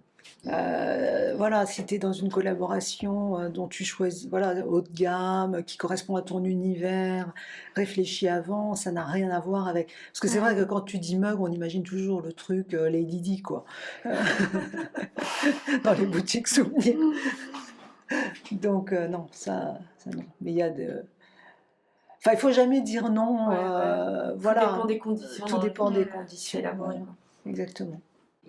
Voilà, si tu es dans une collaboration dont tu choisis, voilà, haut de gamme, qui correspond à ton univers, réfléchi avant, ça n'a rien à voir avec... Parce que c'est vrai que quand tu dis mug, on imagine toujours le truc Lady Di, quoi. Dans les boutiques souvenirs. Donc non, ça non. Mais il y a de... Enfin, il faut jamais dire non. Voilà. Tout dépend des conditions. Tout dépend des conditions. Voilà. Exactement.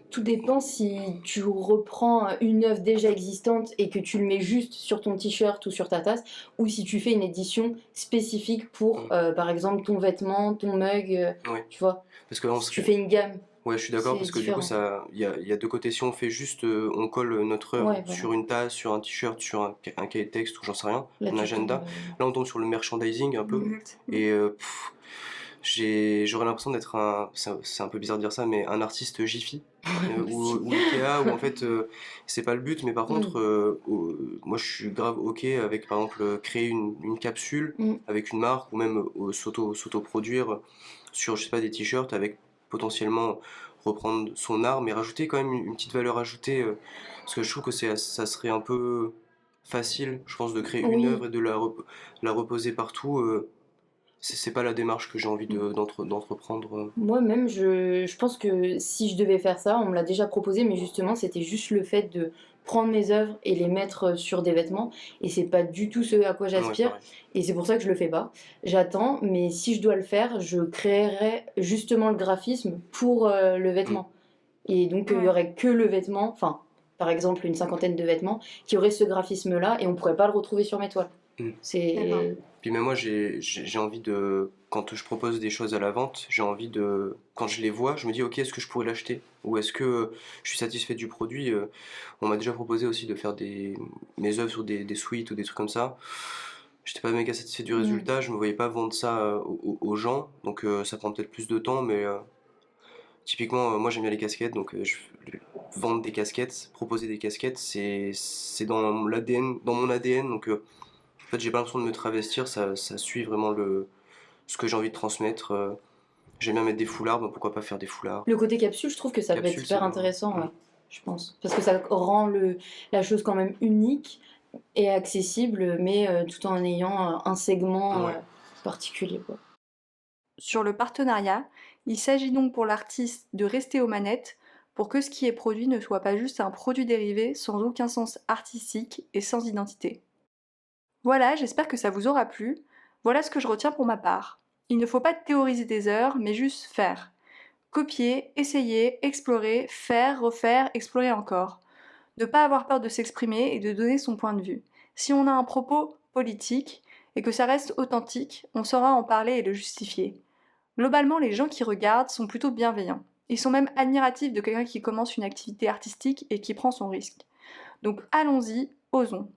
Tout dépend si tu reprends une œuvre déjà existante et que tu le mets juste sur ton t-shirt ou sur ta tasse, ou si tu fais une édition spécifique pour, par exemple, ton vêtement, ton mug, tu vois. Parce que là, tu fais une gamme. Ouais, je suis d'accord, parce que différent. du coup, il y a deux côtés. Si on fait juste, on colle notre œuvre sur une tasse, sur un t-shirt, sur un cahier de texte, ou j'en sais rien, un agenda, là on tombe sur le merchandising un peu, et j'aurais l'impression d'être c'est un peu bizarre de dire ça, mais un artiste Jiffy, ou Ikea, où en fait, c'est pas le but, mais par contre, moi je suis grave ok avec, par exemple, créer une capsule avec une marque, ou même s'auto-produire sur, je sais pas, des t-shirts avec potentiellement reprendre son art, mais rajouter quand même une petite valeur ajoutée, parce que je trouve que ça serait un peu facile, je pense, de créer une œuvre et de la reposer partout. C'est pas la démarche que j'ai envie d'entreprendre. Moi-même, je pense que si je devais faire ça, on me l'a déjà proposé, mais justement, c'était juste le fait de prendre mes œuvres et les mettre sur des vêtements, et c'est pas du tout ce à quoi j'aspire, et c'est pour ça que je le fais pas. J'attends, mais si je dois le faire, je créerai justement le graphisme pour le vêtement. Et donc, il y aurait que le vêtement, enfin, par exemple, une 50aine de vêtements, qui auraient ce graphisme-là, et on pourrait pas le retrouver sur mes toiles. Puis même moi, j'ai envie de... Quand je propose des choses à la vente, j'ai envie de... Quand je les vois, je me dis, ok, est-ce que je pourrais l'acheter? Ou est-ce que je suis satisfait du produit? On m'a déjà proposé aussi de faire mes œuvres sur des suites ou des trucs comme ça. J'étais pas méga satisfait du résultat, je me voyais pas vendre ça aux gens, donc ça prend peut-être plus de temps, mais typiquement, moi j'aime bien les casquettes, donc vendre des casquettes, proposer des casquettes, c'est dans mon ADN, donc... En fait, j'ai pas l'impression de me travestir, ça suit vraiment ce que j'ai envie de transmettre. J'aime bien mettre des foulards, donc pourquoi pas faire des foulards. Le côté capsule, je trouve que ça peut être super intéressant, je pense. Parce que ça rend la chose quand même unique et accessible, mais tout en ayant un segment particulier, quoi. Sur le partenariat, il s'agit donc pour l'artiste de rester aux manettes pour que ce qui est produit ne soit pas juste un produit dérivé sans aucun sens artistique et sans identité. Voilà, j'espère que ça vous aura plu. Voilà ce que je retiens pour ma part. Il ne faut pas théoriser des heures, mais juste faire. Copier, essayer, explorer, faire, refaire, explorer encore. Ne pas avoir peur de s'exprimer et de donner son point de vue. Si on a un propos politique et que ça reste authentique, on saura en parler et le justifier. Globalement, les gens qui regardent sont plutôt bienveillants. Ils sont même admiratifs de quelqu'un qui commence une activité artistique et qui prend son risque. Donc allons-y, osons.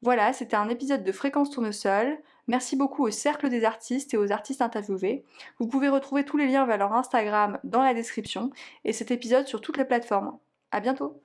Voilà, c'était un épisode de Fréquence Tournesol. Merci beaucoup au Cercle des artistes et aux artistes interviewés. Vous pouvez retrouver tous les liens vers leur Instagram dans la description et cet épisode sur toutes les plateformes. À bientôt!